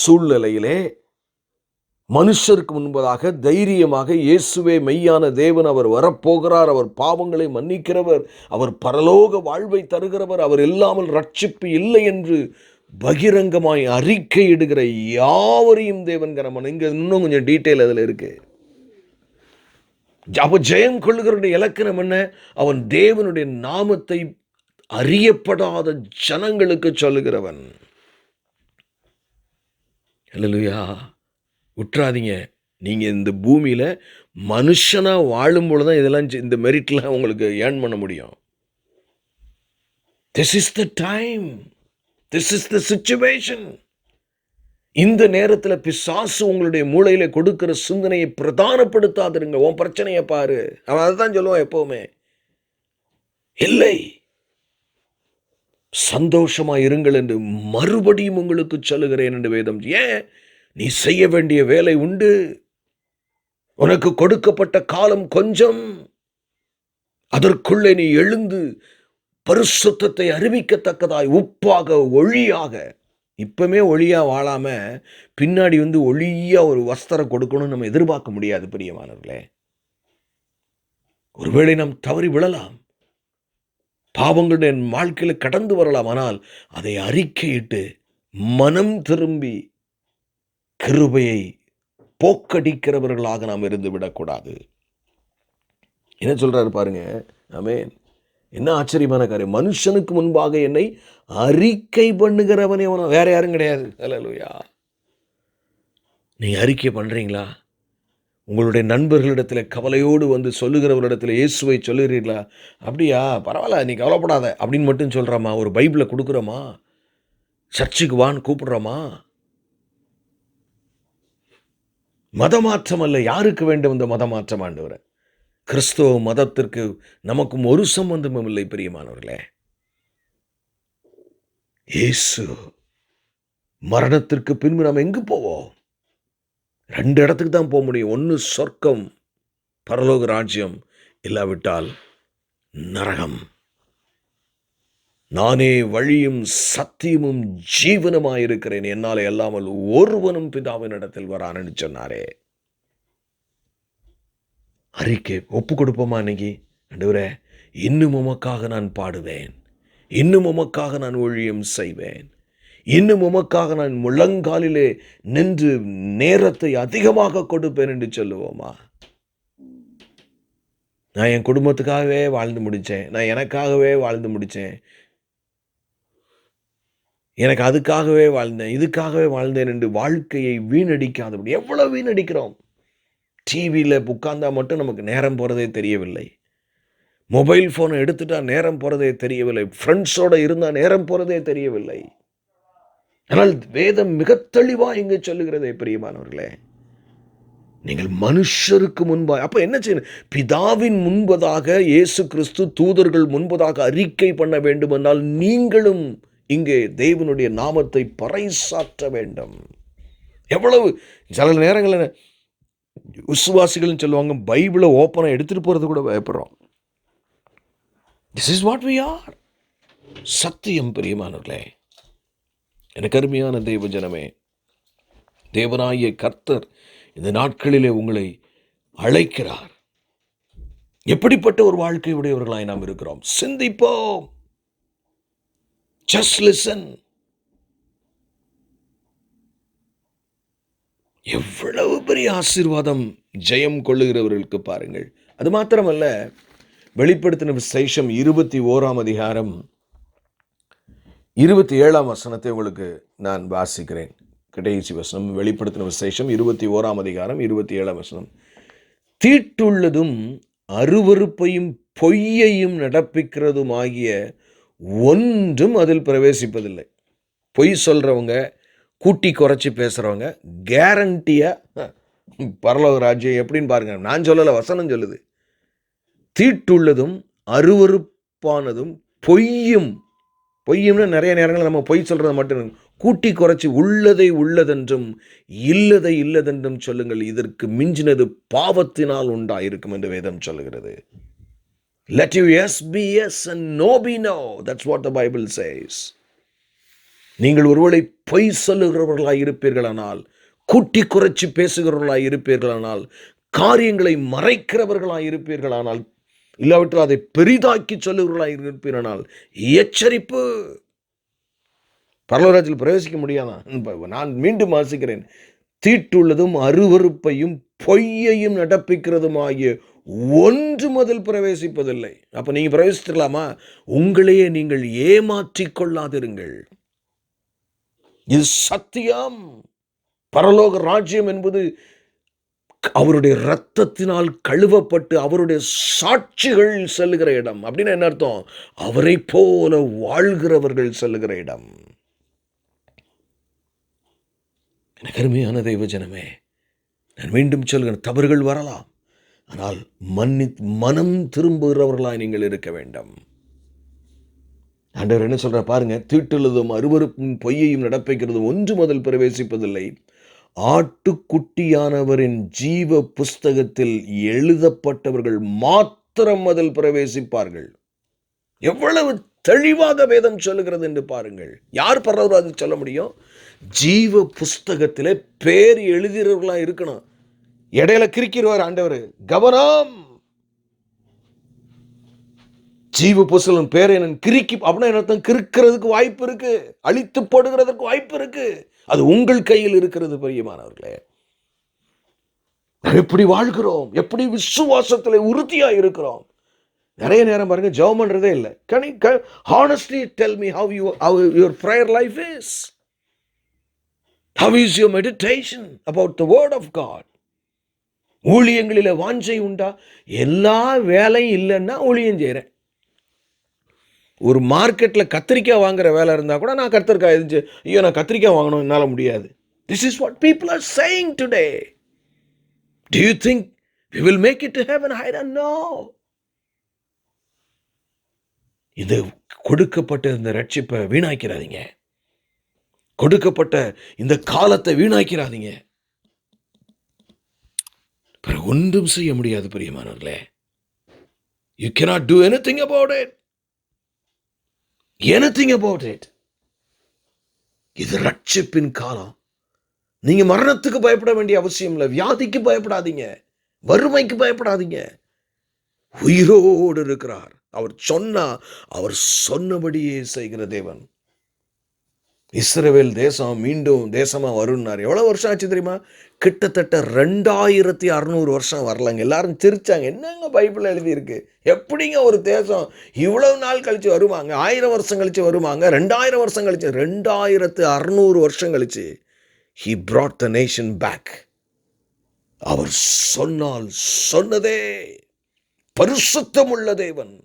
சூழ்நிலையிலே மனுஷருக்கு முன்பதாக தைரியமாக இயேசுவே மெய்யான தேவன், அவர் வரப்போகிறார், அவர் பாவங்களை மன்னிக்கிறவர், அவர் பரலோக வாழ்வை தருகிறவர், அவர் இல்லாமல் ரட்சிப்பு இல்லை என்று பகிரங்கமாய் அறிக்கையிடுகிற யாவரையும் தேவன் கனமன். இங்க இன்னும் கொஞ்சம் டீட்டெயில் அதில் இருக்கு. அப்ப ஜெயம் கொள்ளுகிறவருடைய இலக்கணம் என்ன? அவன் தேவனுடைய நாமத்தை அறியப்படாத ஜனங்களுக்கு சொல்லுகிறவன். அல்லேலூயா. விட்டுறாதீங்க. நீங்க இந்த பூமியில மனுஷனா வாழும் பொழுதுதான் இதெல்லாம் இந்த மெரிட்லாம் உங்களுக்கு ஏர்ன் பண்ண முடியும். This is the time. This is the situation. இந்த நேரத்தில் பிசாசு உங்களுடைய மூளையில கொடுக்கிற சிந்தனையை பிரதானப்படுத்தாதிருங்க. உன் பிரச்சனையை பாரு, அவன் அதுதான் சொல்லுவான் எப்பவுமே. இல்லை, சந்தோஷமா இருங்கள் என்று மறுபடியும் உங்களுக்கு சொல்லுகிறேன் என்று வேதம். ஏன்? நீ செய்ய வேண்டிய வேலை உண்டு. உனக்கு கொடுக்கப்பட்ட காலம் கொஞ்சம். அதற்குள்ளே நீ எழுந்து பரிசுத்தத்தை அறிவிக்கத்தக்கதாய் உப்பாக ஒளியாக, இப்பமே ஒளியா வாழாம பின்னாடி ஒளியா ஒரு வஸ்திரம் கொடுக்கணும்னு நம்ம எதிர்பார்க்க முடியாது பிரியமானவர்களே. ஒருவேளை நாம் தவறி விழலாம், பாவங்களுடைய வாழ்க்கையில கடந்து வரலாம். ஆனால் அதை அறிக்கையிட்டு மனம் திரும்பி கிருபையை போக்கடிக்கிறவர்களாக நாம் இருந்து விடக்கூடாது. என்ன சொல்றாரு பாருங்க. ஆமென். என்ன ஆச்சரியமான காரியம். மனுஷனுக்கு முன்பாக என்னை அறிக்கை பண்ணுகிறவனே வேற யாரும் கிடையாது. அல்லேலூயா. நீங்க அறிக்கை பண்றீங்களா? உங்களுடைய நண்பர்களிடத்தில் கவலையோடு சொல்லுகிறவரிடத்தில் இயேசுவை சொல்லுகிறீர்களா? அப்படியா, பரவாயில்ல, நீ கவலைப்படாத அப்படின்னு மட்டும் சொல்கிறோமா? ஒரு பைபிளை கொடுக்குறோமா? சர்ச்சுக்கு வான்னு கூப்பிடுறோமா? மதமாற்றம் அல்ல. யாருக்கு வேண்டும் இந்த மதமாற்றம் ஆண்டவரே? கிறிஸ்துவ மதத்திற்கு நமக்கும் ஒரு சம்பந்தமும் இல்லை பிரியமானவர்களே. இயேசு மரணத்திற்கு பின்பு நாம் எங்கு போவோம்? 2 இடத்துக்கு தான் போக முடியும். ஒன்று சொர்க்கம், பரலோக ராஜ்யம், இல்லாவிட்டால் நரகம். நானே வழியும் சத்தியமும் ஜீவனுமாயிருக்கிறேன், என்னாலே அல்லாமல் ஒருவனும் பிதாவின் இடத்தில் வரான்னு சொன்னாரே. அறிக்கை ஒப்பு கொடுப்போமா? இன்னைக்கு ஆண்டவரே, இன்னும் உமக்காக நான் பாடுவேன், இன்னும் உமக்காக நான் ஊழியம் செய்வேன், இன்னும் உமக்காக நான் முழங்காலிலே நின்று நேரத்தை அதிகமாக கொடுப்பேன் என்று சொல்லுவோமா? நான் என் குடும்பத்துக்காகவே வாழ்ந்து முடித்தேன், நான் எனக்காகவே வாழ்ந்து முடித்தேன், எனக்கு அதுக்காகவே வாழ்ந்தேன், இதுக்காகவே வாழ்ந்தேன் என்று வாழ்க்கையை வீணடிக்காதபடி. எவ்வளவு வீணடிக்கிறோம். டிவியில் உட்கார்ந்தா மட்டும் நமக்கு நேரம் போகிறதே தெரியவில்லை. மொபைல் ஃபோனை எடுத்துட்டா நேரம் போகிறதே தெரியவில்லை. ஃப்ரெண்ட்ஸோடு இருந்தால் நேரம் போகிறதே தெரியவில்லை. ஆனால் வேதம் மிக தெளிவாக இங்கே சொல்லுகிறதே பிரியமானவர்களே, நீங்கள் மனுஷருக்கு முன்பாக, அப்போ என்ன செய்யணும்? பிதாவின் முன்பதாக இயேசு கிறிஸ்து தூதர்கள் முன்பதாக அறிக்கை பண்ண வேண்டும் என்றால் நீங்களும் இங்கே தேவனுடைய நாமத்தை பறைசாற்ற வேண்டும். எவ்வளவு சில நேரங்களில் விசுவாசிகள் சொல்லுவாங்க, பைபிளை ஓப்பனாக எடுத்துகிட்டு போகிறது கூட பயப்படுறோம். This is what we are. சத்தியம் பிரியமானவர்களே, எனக்கு அருமையான தேவ ஜனமே, தேவனாகிய கர்த்தர் இந்த நாட்களிலே உங்களை அழைக்கிறார். எப்படிப்பட்ட ஒரு வாழ்க்கை உடையவர்களாய் நாம் இருக்கிறோம்? சிந்திப்போம். Just listen. எவ்வளவு பெரிய ஆசீர்வாதம் ஜெயம் கொள்ளுகிறவர்களுக்கு பாருங்கள். அது மாத்திரமல்ல, வெளிப்படுத்தின விசேஷம் 21ஆம் அதிகாரம் 27ஆம் வசனத்தை உங்களுக்கு நான் வாசிக்கிறேன். கடைசி வசனம், வெளிப்படுத்தின விசேஷம் 21ஆம் அதிகாரம் 27ஆம் வசனம். தீட்டுள்ளதும் அருவருப்பையும் பொய்யையும் நடப்பிக்கிறதுமாகிய ஒன்றும் அதில் பிரவேசிப்பதில்லை. பொய் சொல்கிறவங்க, கூட்டி குறைச்சி பேசுகிறவங்க கேரண்டியாக பரலோக ராஜ்யம் எப்படின்னு பாருங்கள். நான் சொல்லலை, வசனம் சொல்லுது. தீட்டுள்ளதும் அருவருப்பானதும் பொய்யும். பொய்யும்னா நிறைய நேரங்களில் நம்ம பொய் சொல்கிறது மட்டும் கூட்டி குறைச்சி உள்ளதை உள்ளதென்றும் இல்லதை இல்லதென்றும் சொல்லுங்கள், இதற்கு மிஞ்சினது பாவத்தினால் உண்டாயிருக்கும் என்று வேதம் சொல்லுகிறது. Let your yes be yes and no be no. That's what the Bible says. நீங்கள் ஒருவேளை பொய் சொல்லுகிறவர்களாக இருப்பீர்களானால் கூட்டி குறைச்சி பேசுகிறவர்களாய் இருப்பீர்களானால், காரியங்களை மறைக்கிறவர்களாய் இருப்பீர்களானால், இல்லாவிட்டால் அதை பெரிதாக்கி சொல்லுகிறவர்களாய் இருப்பீர்களானால், எச்சரிப்பு. பரலோகராஜ்யத்தில் பிரவேசிக்க முடியாதான்? நான் மீண்டும் வாசிக்கிறேன். தீட்டுள்ளதும் அருவருப்பையும் பொய்யையும் நடப்பிக்கிறதுமாகிய ஒன்று முதல் பிரவேசிப்பதில்லை. அப்ப நீங்க பிரவேசிக்கலாமா? உங்களையே நீங்கள் ஏமாற்றிக் கொள்ளாதிருங்கள். இது சத்தியம். பரலோக ராஜ்யம் என்பது அவருடைய இரத்தத்தினால் கழுவப்பட்டு அவருடைய சாட்சிகள் செல்லுகிற இடம். அப்படின்னு என்ன அர்த்தம்? அவரை போல வாழ்கிறவர்கள் செல்லுகிற இடம். எனக்கு அருமையான தெய்வ ஜனமே, நான் மீண்டும் சொல்கிறேன், தவறுகள் வரலாம். ஆனால் மனம் திரும்புகிறவர்களாய் நீங்கள் இருக்க வேண்டும். ஆண்டவர் என்ன சொல்ற பாருங்க, தீட்டுள்ளதும் அருவருப்பும் பொய்யையும் நடப்பிக்கிறதும் ஒன்று முதல் பிரவேசிப்பதில்லை, ஆட்டுக்குட்டியானவரின் ஜீவ புஸ்தகத்தில் எழுதப்பட்டவர்கள் மாத்திரம் முதல் பிரவேசிப்பார்கள். எவ்வளவு தெளிவாக வேதம் சொல்லுகிறது என்று பாருங்கள். யார் பரவாயில்ல சொல்ல முடியும்? ஜீவ புஸ்தகத்திலே பேர் எழுதிறவர்களா இருக்கணும். இடையில கிரிக்கிறவர் ஆண்டவர். கவனம். ஜீவ புஸ்தகம் பேரை கிரிக்கி அப்படின்னா என்ன? கிறுக்கிறதுக்கு வாய்ப்பு இருக்கு, அழித்து போடுகிறதுக்கு வாய்ப்பு இருக்கு. அது உங்கள் கையில் இருக்கிறது. பிரியமானவர்களே, எப்படி வாழ்கிறோம், எப்படி விசுவாசத்தில் உறுதியா இருக்கிறோம். நிறைய நேரம் பாருங்க, ஜெபம் பண்றதே இல்லை. Honestly tell me how your prayer life is. How is your meditation about the word of God? ஊழியங்களில வாஞ்சை உண்டா? எல்லா வேலையும் இல்லைன்னா ஊழியம் செய்கிறேன். ஒரு மார்க்கெட்ல கத்திரிக்காய் வாங்குற வேலை இருந்தா கூட நான் கத்திரிக்காய் ஐயோ நான் கத்திரிக்காய் வாங்கணும், என்னால முடியாது. This is what people are saying today. Do you think we will make it to heaven? I don't know. இது கொடுக்கப்பட்ட இந்த ரட்சிப்பை வீணாக்கிறாதீங்க. கொடுக்கப்பட்ட இந்த காலத்தை வீணாக்கிறாதீங்க. ஒன்றும் செய்ய முடியாது பிரியமானவர்களே. You cannot do anything about it. Anything about it. இது ரட்சிப்பின் காலம். நீங்க மரணத்துக்கு பயப்பட வேண்டிய அவசியம் இல்லை. வியாதிக்கு பயப்படாதீங்க, வறுமைக்கு பயப்படாதீங்க. உயிரோடு இருக்கிறார். அவர் சொன்னபடியே செய்கிற தேவன். இஸ்ரவேல் தேசம் மீண்டும் தேசமா வரும்னார். எவ்வளவு வருஷம் ஆச்சு தெரியுமா? கிட்டத்தட்ட 2600 வருஷம் வரலங்க. எல்லாரும் சிரிச்சாங்க. என்னங்க பைபிள் எழுதி இருக்கு, எப்படிங்க ஒரு தேசம் இவ்வளவு நாள் கழிச்சு வருவாங்க? 1000 வருஷம் கழிச்சு வருவாங்க, 2000 வருஷம் கழிச்சு, 2600 வருஷம் கழிச்சு he brought the nation back. அவர் சொன்னால் சொன்னதே. பரிசுத்தம் உள்ள தேவன்.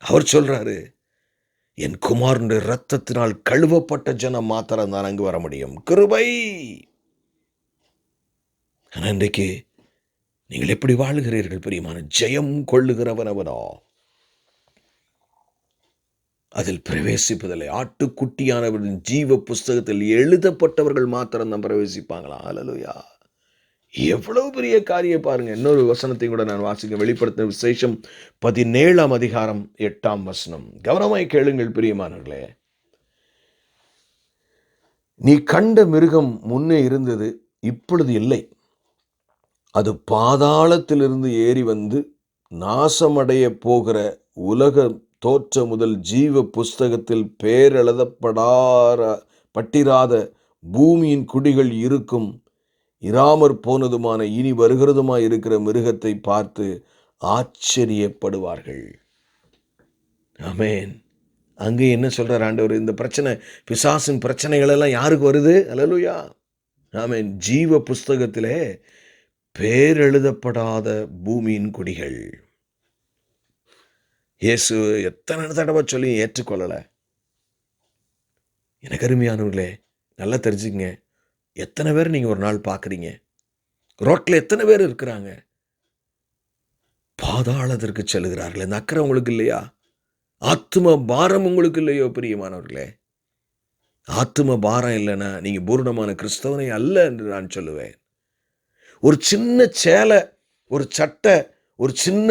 அவர் சொல்றாரு, என் குமாரனுடைய இரத்தத்தினால் கழுவப்பட்ட ஜனம் மாத்திரம் தான் அங்கு வர முடியும். கிருபை. இன்றைக்கு நீங்கள் எப்படி வாழுகிறீர்கள் பிரியமான? ஜெயம் கொள்ளுகிறவன் அவனோ, அதில் பிரவேசிப்பதில்லை. ஆட்டுக்குட்டியானவரின் ஜீவ புஸ்தகத்தில் எழுதப்பட்டவர்கள் மாத்திரம் தான் பிரவேசிப்பாங்களா? அல்லேலூயா. எவ்வளவு பெரிய காரியம் பாருங்க. இன்னொரு வசனத்தை கூட நான் வாசிக்க. வெளிப்படுத்தின விசேஷம் 17ஆம் அதிகாரம் 8ஆம் வசனம். கவனமாய் கேளுங்கள் பிரியமானவர்களே. நீ கண்ட மிருகம் முன்னே இருந்தது, இப்பொழுது இல்லை. அது பாதாளத்திலிருந்து ஏறி வந்து நாசமடைய போகிற உலக தோற்ற முதல் ஜீவ புஸ்தகத்தில் பட்டிராத பூமியின் குடிகள் இருக்கும் இராமற் போனதுமான இனி வருகிறதுமாய் இருக்கிற மிருகத்தை பார்த்து ஆச்சரியப்படுவார்கள். ஆமென். அங்கே என்ன சொல்றார் ஆண்டவர்? இந்த பிரச்சனை, பிசாசின் பிரச்சனைகள் எல்லாம் யாருக்கு வருது? அல்லேலூயா. ஆமென். ஜீவ புஸ்தகத்திலே பேரெழுதப்படாத பூமியின் குடிகள். இயேசு எத்தனை தடவை சொல்லி ஏற்றுக்கொள்ளலை. எனக்கு அருமையானவர்களே, நல்லா தெரிஞ்சுங்க. எத்தனை பேர் நீங்கள் ஒரு நாள் பார்க்குறீங்க? ரோட்டில் எத்தனை பேர் இருக்கிறாங்க? பாதாளத்திற்கு செல்கிறார்கள். இந்த அக்கறை உங்களுக்கு இல்லையா? ஆத்தும பாரம் உங்களுக்கு இல்லையோ பிரியமானவர்களே? ஆத்தும பாரம் இல்லைன்னா நீங்கள் பூரணமான கிறிஸ்தவனை அல்ல என்று நான் சொல்லுவேன். ஒரு சின்ன சேலை, ஒரு சட்டை, ஒரு சின்ன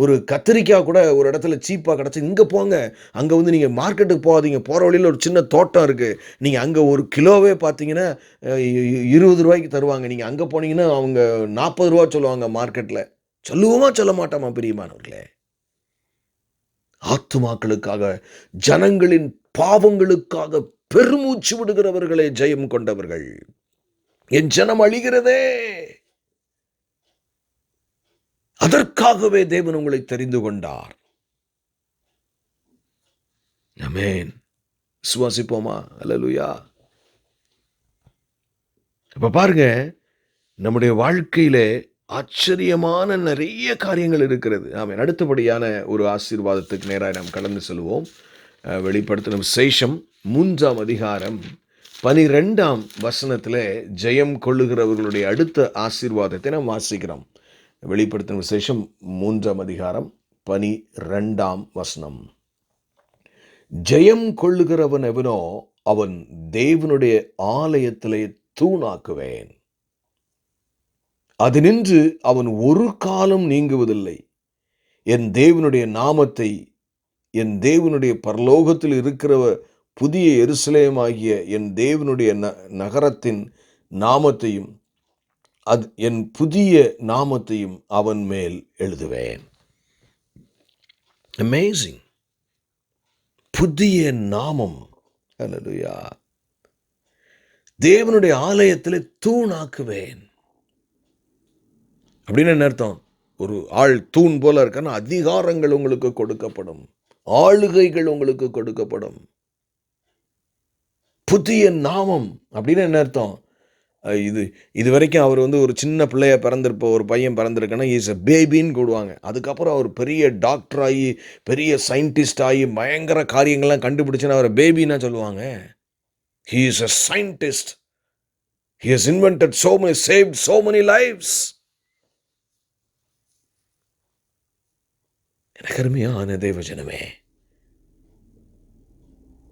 ஒரு கத்திரிக்காய் கூட ஒரு இடத்துல சீப்பாக கிடச்சி, இங்கே போங்க, அங்கே வந்து நீங்கள் மார்க்கெட்டுக்கு போகாதீங்க, போகிற வழியில் ஒரு சின்ன தோட்டம் இருக்குது, நீங்கள் அங்கே ஒரு கிலோவே பார்த்தீங்கன்னா ரூ. 20 தருவாங்க, நீங்கள் அங்கே போனீங்கன்னா அவங்க ரூ. 40 சொல்லுவாங்க மார்க்கெட்டில். சொல்லுவோமா சொல்ல மாட்டோமா பிரியமானவர்களே? ஆத்துமாக்களுக்காக, ஜனங்களின் பாவங்களுக்காக பெருமூச்சு விடுகிறவர்களே ஜெயம் கொண்டவர்கள். என் ஜனம் அழிகிறதே, அதற்காகவே தேவன் உங்களை தெரிந்து கொண்டார். ஆமென். விசுவாசிப்போமா? அல்லேலூயா. இப்ப பாருங்க, நம்முடைய வாழ்க்கையிலே ஆச்சரியமான நிறைய காரியங்கள் இருக்கிறது. ஆமென். அடுத்தபடியான ஒரு ஆசீர்வாதத்துக்கு நேராக நாம் கடந்து செல்வோம். வெளிப்படுத்தின விசேஷம் 3ஆம் அதிகாரம் 12ஆம் வசனத்திலே ஜெயம் கொள்ளுகிறவர்களுடைய அடுத்த ஆசீர்வாதத்தை நாம் வாசிக்கிறோம். வெளிப்படுத்தின விசேஷம் 3ஆம் அதிகாரம் 12ஆம் வசனம். ஜெயம் கொள்ளுகிறவன் எவனோ அவன் தேவனுடைய ஆலயத்திலே தூணாக்குவேன், அது நின்று அவன் ஒரு காலம் நீங்குவதில்லை. என் தேவனுடைய நாமத்தை, என் தேவனுடைய பரலோகத்தில் இருக்கிற புதிய எருசலேமாகிய என் தேவனுடைய நகரத்தின் நாமத்தையும் என் புதிய நாமத்தையும் அவன் மேல் எழுதுவேன். அமேசிங். புதிய நாமம். அல்லேலூயா. தேவனுடைய ஆலயத்தில் தூணாக்குவேன் அப்படின்னு என்ன அர்த்தம்? ஒரு ஆள் தூண் போல இருக்கான அதிகாரங்கள் உங்களுக்கு கொடுக்கப்படும், ஆளுகைகள் உங்களுக்கு கொடுக்கப்படும். புதிய நாமம் அப்படின்னு என்ன அர்த்தம்? இது வரைக்கும் அவர் வந்து ஒரு சின்ன பிள்ளைய பிறந்திருப்ப, ஒரு பையன் பிறந்திருக்குன்னா இஸ் எ பேபின்னு கூடுவாங்க. அதுக்கப்புறம் அவர் பெரிய டாக்டர் ஆகி, பெரிய சயின்டிஸ்ட் ஆகி, பயங்கர காரியங்கள்லாம் கண்டுபிடிச்சுன்னா அவரை பேபின்னா சொல்லுவாங்க. He is a scientist. He has invented saved so many lives. எனக்கு அருமையான தேவஜனமே,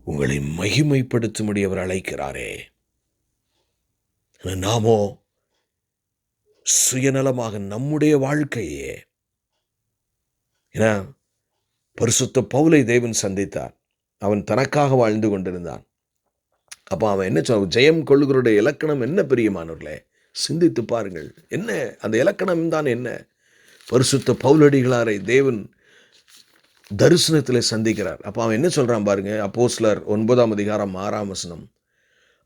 உங்களை மகிமைப்படுத்தும்படி அவர் அழைக்கிறாரே. நாமோ சுயநலமாக நம்முடைய வாழ்க்கையே, ஏன்னா பரிசுத்த பவுலை தேவன் சந்தித்தார். அவன் தனக்காக வாழ்ந்து கொண்டிருந்தான். அப்போ அவன் என்ன சொல், ஜெயம் கொள்ளுகிறோடைய இலக்கணம் என்ன பிரியமானவர்களே? சிந்தித்து பாருங்கள். என்ன அந்த இலக்கணம் தான் என்ன? பரிசுத்த பவுலடிகளாரை தேவன் தரிசனத்தில் சந்திக்கிறார். அப்போ அவன் என்ன சொல்றான் பாருங்க. அப்போஸ்தலர் 9ஆம் அதிகாரம் 6ஆம் வசனம்.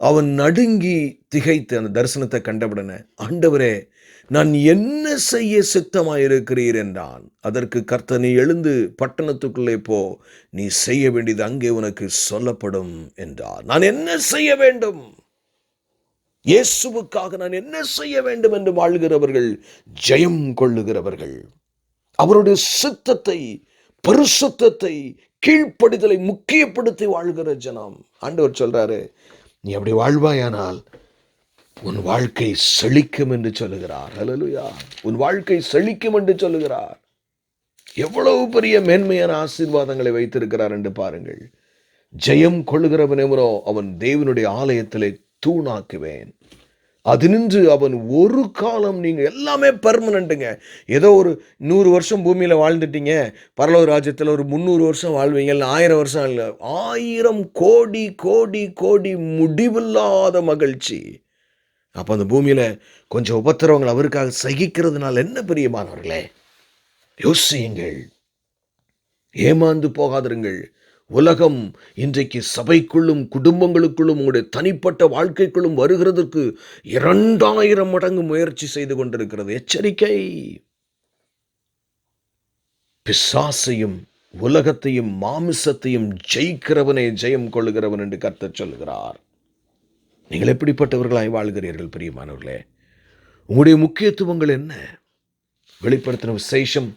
அவன் நடுங்கி திகைத்து அந்த தரிசனத்தை கண்டவுடனே, ஆண்டவரே, நான் என்ன செய்ய சித்தமாயிருக்கிறீர் என்றான். அதற்கு கர்த்தர், நீ எழுந்து பட்டணத்துக்குள்ளே போ, நீ செய்ய வேண்டியது அங்கே உனக்கு சொல்லப்படும் என்றார். நான் என்ன செய்ய வேண்டும்? இயேசுவுக்காக நான் என்ன செய்ய வேண்டும் என்று வாழ்கிறவர்கள் ஜெயம் கொள்ளுகிறவர்கள். அவருடைய சித்தத்தை, பரிசுத்தத்தை, கீழ்ப்படிதலை முக்கியப்படுத்தி வாழ்கிற ஜனம். ஆண்டவர் சொல்றாரு, நீ அப்படி வாழ்வாயானால் உன் வாழ்க்கை செழிக்கும் என்று சொல்லுகிறார். அல்லேலூயா. உன் வாழ்க்கை செழிக்கும் என்று சொல்லுகிறார். எவ்வளவு பெரிய மேன்மையான ஆசீர்வாதங்களை வைத்திருக்கிறார் என்று பாருங்கள். ஜெயம் கொள்ளுகிறவன் எவனோ அவன் தேவனுடைய ஆலயத்திலே தூணாக்குவேன், அது நின்று அவன் ஒரு காலம். நீங்க எல்லாமே பெர்மனண்ட்டுங்க. ஏதோ ஒரு 100 வருஷம் பூமியில வாழ்ந்துட்டீங்க, பரலோக ராஜ்யத்தில் ஒரு 300 வருஷம் வாழ்வீங்க, 1000 வருஷம் இல்லை, 1000 கோடி கோடி கோடி முடிவில்லாத மகிழ்ச்சி. அப்போ அந்த பூமியில கொஞ்சம் உபத்திரவங்கள் அவருக்காக சகிக்கிறதுனால என்ன பிரியமானவர்களே? யோசியுங்கள், ஏமாந்து போகாதிருங்கள். உலகம் இன்றைக்கு சபைக்குள்ளும் குடும்பங்களுக்குள்ளும் உங்களுடைய தனிப்பட்ட வாழ்க்கைக்குள்ளும் வருகிறதற்கு 2000 மடங்கு முயற்சி செய்து கொண்டிருக்கிறது. எச்சரிக்கை. பிசாசையும் உலகத்தையும் மாமிசத்தையும் ஜெயிக்கிறவனே ஜெயம் கொள்ளுகிறவன் என்று கர்த்தர் சொல்லுகிறார். நீங்கள் எப்படிப்பட்டவர்களாய் வாழ்கிறீர்கள் பிரியமானவர்களே? உங்களுடைய முக்கியத்துவங்கள் என்ன? வெளிப்படுத்தின விசேஷம்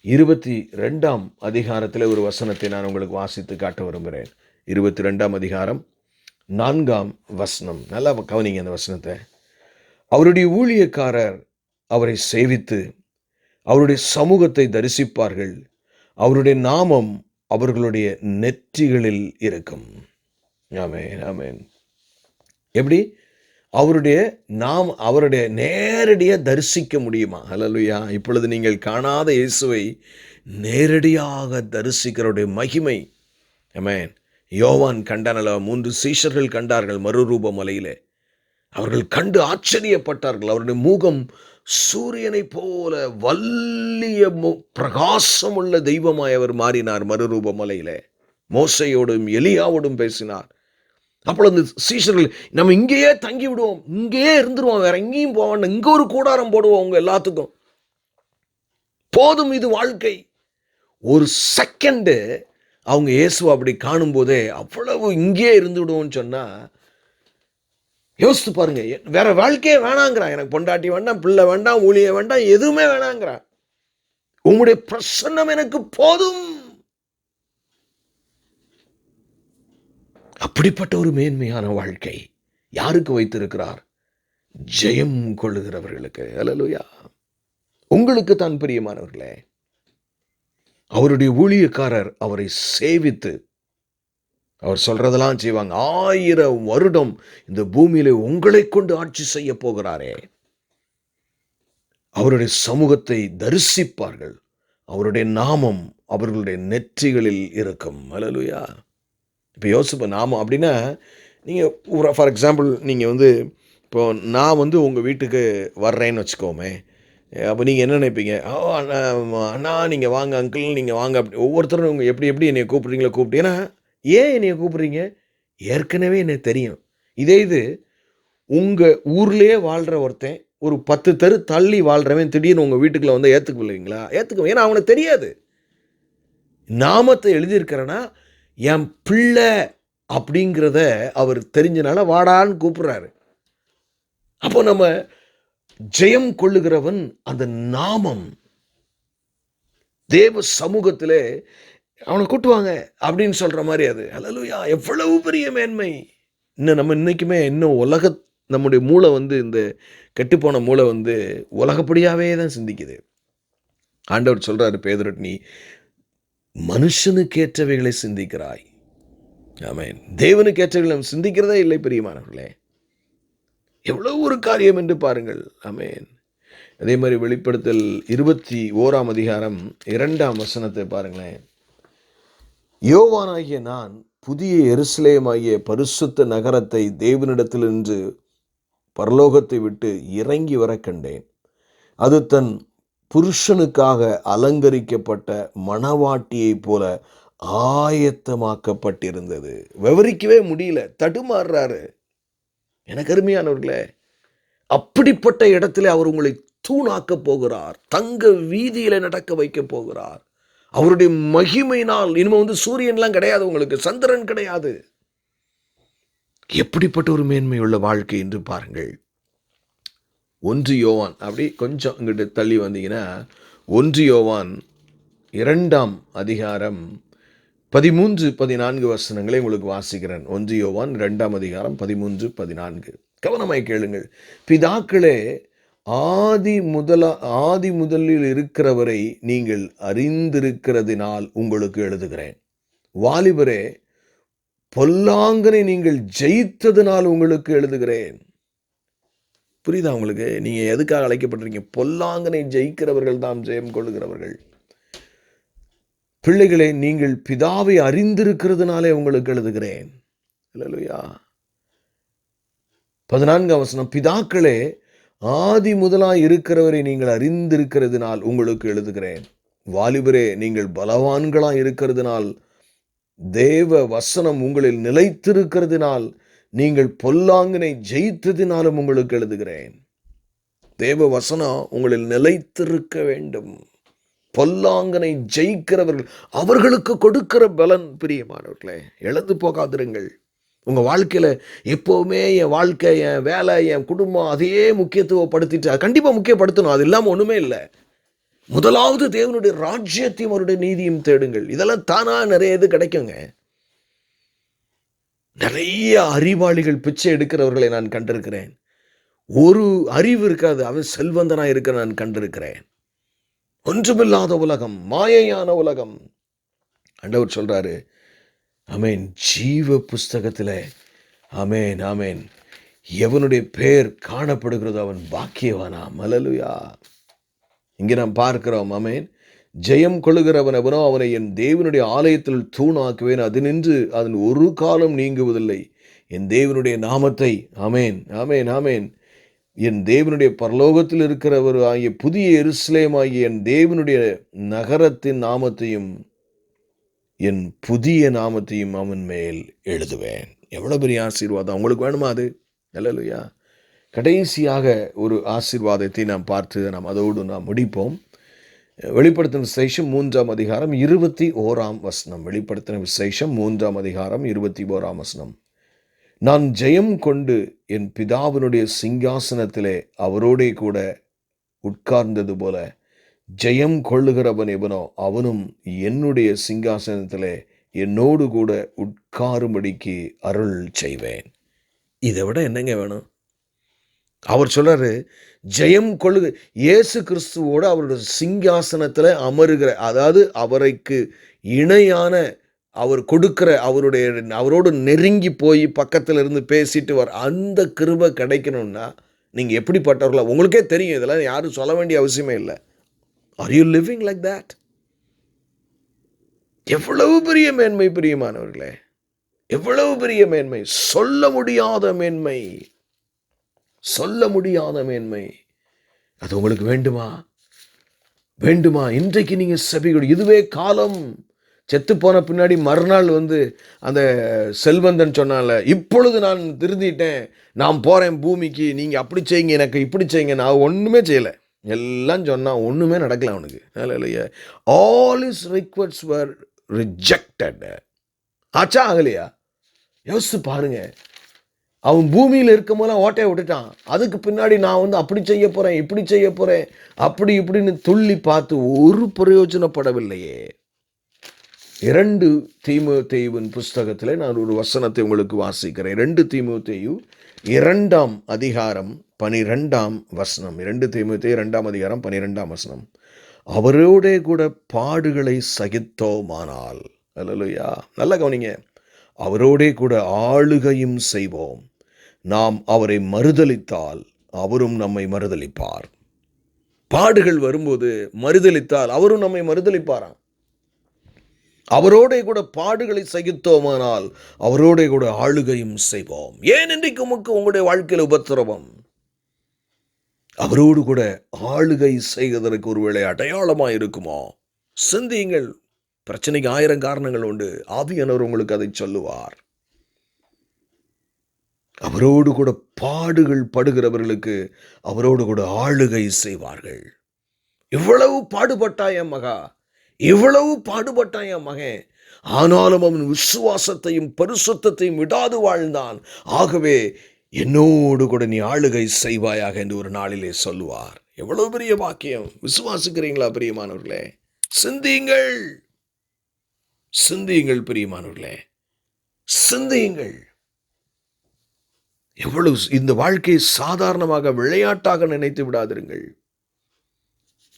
22ஆம் அதிகாரத்தில் ஒரு வசனத்தை நான் உங்களுக்கு வாசித்து காட்ட விரும்புகிறேன். 22ஆம் அதிகாரம் 4ஆம் வசனம். நல்லா கவனிங்க அந்த வசனத்தை. அவருடைய ஊழியக்காரர் அவரை சேவித்து அவருடைய சமூகத்தை தரிசிப்பார்கள், அவருடைய நாமம் அவர்களுடைய நெற்றிகளில் இருக்கும். ஆமென், ஆமென். எப்படி? அவருடைய நேரடியாக தரிசிக்க முடியுமா? ஹல்லேலூயா. இப்பொழுது நீங்கள் காணாத இயேசுவை நேரடியாக தரிசிக்கிறவருடைய மகிமை. ஆமென். யோவான் கண்டானல்ல, 3 சீஷர்கள் கண்டார்கள் மறுரூப மலையிலே. அவர்கள் கண்டு ஆச்சரியப்பட்டார்கள். அவருடைய முகம் சூரியனைப் போல வல்லிய பிரகாசமுள்ள தெய்வமாய் அவர் மாறினார் மறுரூப மலையிலே. மோசையோடும் எலியாவோடும் பேசினார். அப்பொழுது சீஷர்கள், நம்ம இங்கேயே தங்கி விடுவோம், இங்கேயே இருந்துருவோம், வேற எங்கேயும் போவோம், இங்க ஒரு கூடாரம் போடுவோம் உங்க எல்லாத்துக்கும், போதும் இது வாழ்க்கை. ஒரு செகண்டு அவங்க இயேசு அப்படி காணும் போதே அவ்வளவு இங்கேயே இருந்து விடுவோம்னு சொன்னா யோசித்து பாருங்க. வேற வாழ்க்கையே வேணாங்கிறான். எனக்கு பொண்டாட்டி வேண்டாம், பிள்ளை வேண்டாம், ஊழிய வேண்டாம், எதுவுமே வேணாங்கிறான். உங்களுடைய பிரசன்னம் எனக்கு போதும். அப்படிப்பட்ட ஒரு மேன்மையான வாழ்க்கை யாருக்கு வைத்திருக்கிறார்? ஜெயம் கொள்ளுகிறவர்களுக்கு. அல்லேலூயா. உங்களுக்கு தான் பிரியமானவர்களே, அவருடைய ஊழியக்காரர் அவரை சேவித்து அவர் சொல்றதெல்லாம் செய்வாங்க. 1000 வருடம் இந்த பூமியில உங்களை கொண்டு ஆட்சி செய்ய போகிறாரே. அவருடைய சமூகத்தை தரிசிப்பார்கள். அவருடைய நாமம் அவர்களுடைய நெற்றிகளில் இருக்கும். அல்லேலூயா. இப்போ யோசிப்ப நாமம் அப்படின்னா, நீங்கள் ஃபார் எக்ஸாம்பிள் நீங்கள் இப்போ நான் உங்கள் வீட்டுக்கு வர்றேன்னு வச்சுக்கோமே. அப்போ நீங்கள் என்ன நினைப்பீங்க? அண்ணா நீங்கள் வாங்க, அங்கிள் நீங்கள் வாங்க. அப்படி ஒவ்வொருத்தரும் உங்கள் எப்படி என்னை கூப்பிட்றீங்களோ கூப்பிட்டு. ஏன்னா ஏன் என்னை கூப்பிட்றீங்க? ஏற்கனவே எனக்கு தெரியும். இது உங்கள் ஊர்லேயே வாழ்கிற ஒருத்தன் ஒரு 10 தெரு தள்ளி வாழ்கிறவன் திடீர்னு உங்கள் வீட்டுக்குள்ளே ஏற்றுக்குவீங்களா? ஏற்றுக்குவேன். ஏன்னா அவனுக்கு தெரியாது. நாமத்தை எழுதியிருக்கிறேன்னா என் பிள்ளை அப்படிங்கிறத அவர் தெரிஞ்சனால வாடான்னு கூப்பிடுறாரு. அப்போ நம்ம ஜெயம் கொள்ளுகிறவன் அந்த நாமம் தேவ சமூகத்திலே அவனை கூட்டுவாங்க அப்படின்னு சொல்ற மாதிரி அது. அல்லேலூயா. எவ்வளவு பெரிய மேன்மை. நம்ம இன்னைக்குமே நம்முடைய மூளை இந்த கெட்டுப்போன மூளை உலகப்படியாவே தான் சிந்திக்குது. ஆண்டவர் சொல்றாரு பேதுருட்ட, நீ மனுஷனுக்கு ஏற்றவைகளை சிந்திக்கிறாய். ஆமென். தேவனுக்கு ஏற்றவைகளை நம்ம சிந்திக்கிறதே இல்லை பிரியமானவர்களே. எவ்வளவு ஒரு காரியம் என்று பாருங்கள். ஆமென். அதே மாதிரி வெளிப்படுத்தல் 21ஆம் அதிகாரம் 2ஆம் வசனத்தை பாருங்களேன். யோவானாகிய நான் புதிய எருசலேமாகிய பரிசுத்த நகரத்தை தேவனிடத்திலிருந்து பரலோகத்தை விட்டு இறங்கி வர கண்டேன். அது தன் புருஷனுக்காக அலங்கரிக்கப்பட்ட மணவாட்டியைப் போல ஆயத்தமாக்கப்பட்டிருந்தது. விவரிக்கவே முடியல, தடுமாறுறாரு. எனக்கு அருமையானவர்களே, அப்படிப்பட்ட இடத்துல அவர் உங்களை தூணாக்க போகிறார். தங்க வீதியில நடக்க வைக்க போகிறார். அவருடைய மகிமையினால் இனிமே சூரியன்லாம் கிடையாது, உங்களுக்கு சந்திரன் கிடையாது. எப்படிப்பட்ட ஒரு மேன்மையுள்ள வாழ்க்கை என்று பாருங்கள். 1 யோவான், அப்படி கொஞ்சம் இங்கிட்டு தள்ளி வந்தீங்கன்னா 1 யோவான் 2ஆம் அதிகாரம் 13-14 வசனங்களை உங்களுக்கு வாசிக்கிறேன். 1 யோவான் 2ஆம் அதிகாரம் 13-14. கவனமாய் கேளுங்கள். பிதாக்களே, ஆதி முதலில் இருக்கிறவரை நீங்கள் அறிந்திருக்கிறதினால் உங்களுக்கு எழுதுகிறேன். வாலிபரே, பொல்லாங்கனை நீங்கள் ஜெயித்ததினால் உங்களுக்கு எழுதுகிறேன். புரியுதா உங்களுக்கு? நீங்க எதுக்காக அழைக்கப்பட்டிருக்கீங்க? பொல்லாங்கனை ஜெயிக்கிறவர்கள் தான் ஜெயம் கொள்ளுகிறவர்கள். பிள்ளைகளே, நீங்கள் பிதாவை அறிந்திருக்கிறதுனாலே உங்களுக்கு எழுதுகிறேன். அல்லேலூயா. 14ஆம் வசனம், பிதாக்களே, ஆதி முதலாய் இருக்கிறவரை நீங்கள் அறிந்திருக்கிறதுனால் உங்களுக்கு எழுதுகிறேன். வாலிபரே, நீங்கள் பலவான்களாய் இருக்கிறதுனால், தேவ வசனம் உங்களில் நிலைத்திருக்கிறதுனால், நீங்கள் பொல்லாங்கனை ஜெயித்ததினாலும் உங்களுக்கு எழுதுகிறேன். தேவ வசனம் உங்களில் நிலைத்திருக்க வேண்டும். பொல்லாங்கனை ஜெயிக்கிறவர்கள் அவர்களுக்கு கொடுக்கிற பலன் பிரியமானவர்களே, இழந்து போகாதிருங்கள். உங்கள் வாழ்க்கையில் எப்போவுமே என் வாழ்க்கை, என் வேலை, என் குடும்பம் அதையே முக்கியத்துவப்படுத்திட்டு, கண்டிப்பாக முக்கியப்படுத்தணும், அது இல்லாமல் ஒன்றுமே இல்லை. முதலாவது தேவனுடைய ராஜ்யத்தையும் அவருடைய நீதியும் தேடுங்கள். இதெல்லாம் தானா நிறைய இது கிடைக்குங்க. நிறைய அறிவாளிகள் பிச்சை எடுக்கிறவர்களை நான் கண்டிருக்கிறேன். ஒரு அறிவு இருக்காது, அவன் செல்வந்தனா இருக்க நான் கண்டிருக்கிறேன். ஒன்றுமில்லாத உலகம், மாயையான உலகம். ஆண்டவர் சொல்றாரு, ஆமென், ஜீவ புஸ்தகத்தில், ஆமென் ஆமென், எவனுடைய பெயர் காணப்படுகிறதோ அவன் பாக்கியவானாம். அல்லேலூயா. இங்கே நாம் பார்க்கிறோம். ஆமென். ஜெயம் கொள்ளுகிறவன் எவனோ அவனை என் தேவனுடைய ஆலயத்தில் தூணாக்குவேன், அது நின்று அதன் ஒரு காலம் நீங்குவதில்லை. என் தேவனுடைய நாமத்தை, ஆமென் ஆமென் ஆமென், என் தேவனுடைய பரலோகத்தில் இருக்கிறவர் ஆகிய புதிய எருசலேம் ஆகிய என் தேவனுடைய நகரத்தின் நாமத்தையும் என் புதிய நாமத்தையும் அவன் மேல் எழுதுவேன். எவ்வளோ பெரிய ஆசீர்வாதம்! உங்களுக்கு வேணுமா அது? அல்லேலூயா. கடைசியாக ஒரு ஆசீர்வாதத்தை நாம் பார்த்து அதோடு நாம் முடிப்போம். வெளிப்படுத்தின விசேஷம் 3ஆம் அதிகாரம் 21ஆம் வசனம். வெளிப்படுத்தின விசேஷம் 3ஆம் அதிகாரம் 21ஆம் வசனம். நான் ஜெயம் கொண்டு என் பிதாவினுடைய சிங்காசனத்திலே அவரோடே கூட உட்கார்ந்தது போல ஜெயம் கொள்ளுகிறவன் எவனோ அவனும் என்னுடைய சிங்காசனத்திலே என்னோடு கூட உட்காரும்படிக்கு அருள் செய்வேன். இதை விட என்னங்க வேணும்? அவர் சொல்றாரு, ஜெயம் கொள்ளுக இயேசு கிறிஸ்துவோடு அவருடைய சிங்காசனத்தில் அமருகிற, அதாவது அவருக்கு இணையான, அவர் கொடுக்கிற, அவரோடு நெருங்கி போய் பக்கத்தில் இருந்து பேசிட்டு அந்த கிருபை கிடைக்கணும்னா நீங்கள் எப்படிப்பட்டவர்களா? உங்களுக்கே தெரியும். இதெல்லாம் யாரும் சொல்ல வேண்டிய அவசியமே இல்லை. Are you living like that? எவ்வளவு பெரிய மேன்மை பிரியமானவர்களே, எவ்வளவு பெரிய மேன்மை! சொல்ல முடியாத மேன்மை, சொல்ல முடியாத மேன்மை. அது உங்களுக்கு வேண்டுமா? வேண்டுமா? இன்றைக்கு நீங்க செபிகொடு. இதுவே காலம். செத்து போன பின்னாடி மறுநாள் அந்த செல்வந்தன் சொன்னால, இப்பொழுது நான் திருந்திட்டேன், நான் போறேன் பூமிக்கு, நீங்க அப்படி செய்யுங்க, எனக்கு இப்படி செய்யுங்க. நான் ஒண்ணுமே செய்யல, எல்லாம் சொன்னா ஒண்ணுமே நடக்கல அவனுக்கு. அல்லேலூயா. ஆல் ஹிஸ் ரிக்வெஸ்ட்ஸ் வர் ரிஜெக்டட். ஆச்சா ஆகலையா? யோசிச்சு பாருங்க. அவன் பூமியில் இருக்கும் போல ஓட்டையை விட்டுட்டான். அதுக்கு பின்னாடி நான் அப்படி செய்ய போறேன், இப்படி செய்ய போறேன், அப்படி இப்படின்னு துள்ளி பார்த்து ஒரு பிரயோஜனப்படவில்லையே. 2 தீமோத்தேயுவின் புஸ்தகத்தில் நான் ஒரு வசனத்தை உங்களுக்கு வாசிக்கிறேன். 2 தீமோத்தேயு 2ஆம் அதிகாரம் 12ஆம் வசனம். 2 தீமோத்தேயு 2ஆம் அதிகாரம் 12ஆம் வசனம். அவரோடே கூட பாடுகளை சகித்தோமானால், அல்லேலூயா, நல்லா கவனிங்க, அவரோடே கூட ஆளுகையும் செய்வோம். நாம் அவரை மறுதலித்தால் அவரும் நம்மை மறுதலிப்பார். பாடுகள் வரும்போது மறுதலித்தால் அவரும் நம்மை மறுதலிப்பாராம். அவரோட கூட பாடுகளை சகித்தோமானால் அவரோட கூட ஆளுகையும் செய்வோம். ஏன் இன்றைக்கு உங்களுடைய வாழ்க்கையில் உபத்திரவம்? அவரோடு கூட ஆளுகை செய்வதற்கு ஒருவேளை அடையாளமாக இருக்குமோ? சிந்தியுங்கள். பிரச்சனைக்கு 1000 காரணங்கள் உண்டு. ஆவியானவர் உங்களுக்கு அதை சொல்லுவார். அவரோடு கூட பாடுகள் படுகிறவர்களுக்கு அவரோடு கூட ஆளுகை செய்வார்கள். இவ்வளவு பாடுபட்டாய மகா, இவ்வளவு பாடுபட்டாய மகன், ஆனாலும் அவன் விசுவாசத்தையும் பரிசுத்தத்தையும் விடாது வாழ்ந்தான். ஆகவே என்னோடு கூட நீ ஆளுகை செய்வாயாக என்று ஒரு நாளிலே சொல்லுவார். எவ்வளவு பெரிய வாக்கியம்! விசுவாசிக்கிறீங்களா பிரியமானவர்களே? சிந்தியுங்கள், சிந்தியுங்கள் பிரியமானவர்களே, சிந்தியுங்கள். எவ்வளவு இந்த வாழ்க்கையை சாதாரணமாக விளையாட்டாக நினைத்து விடாதிருங்கள்.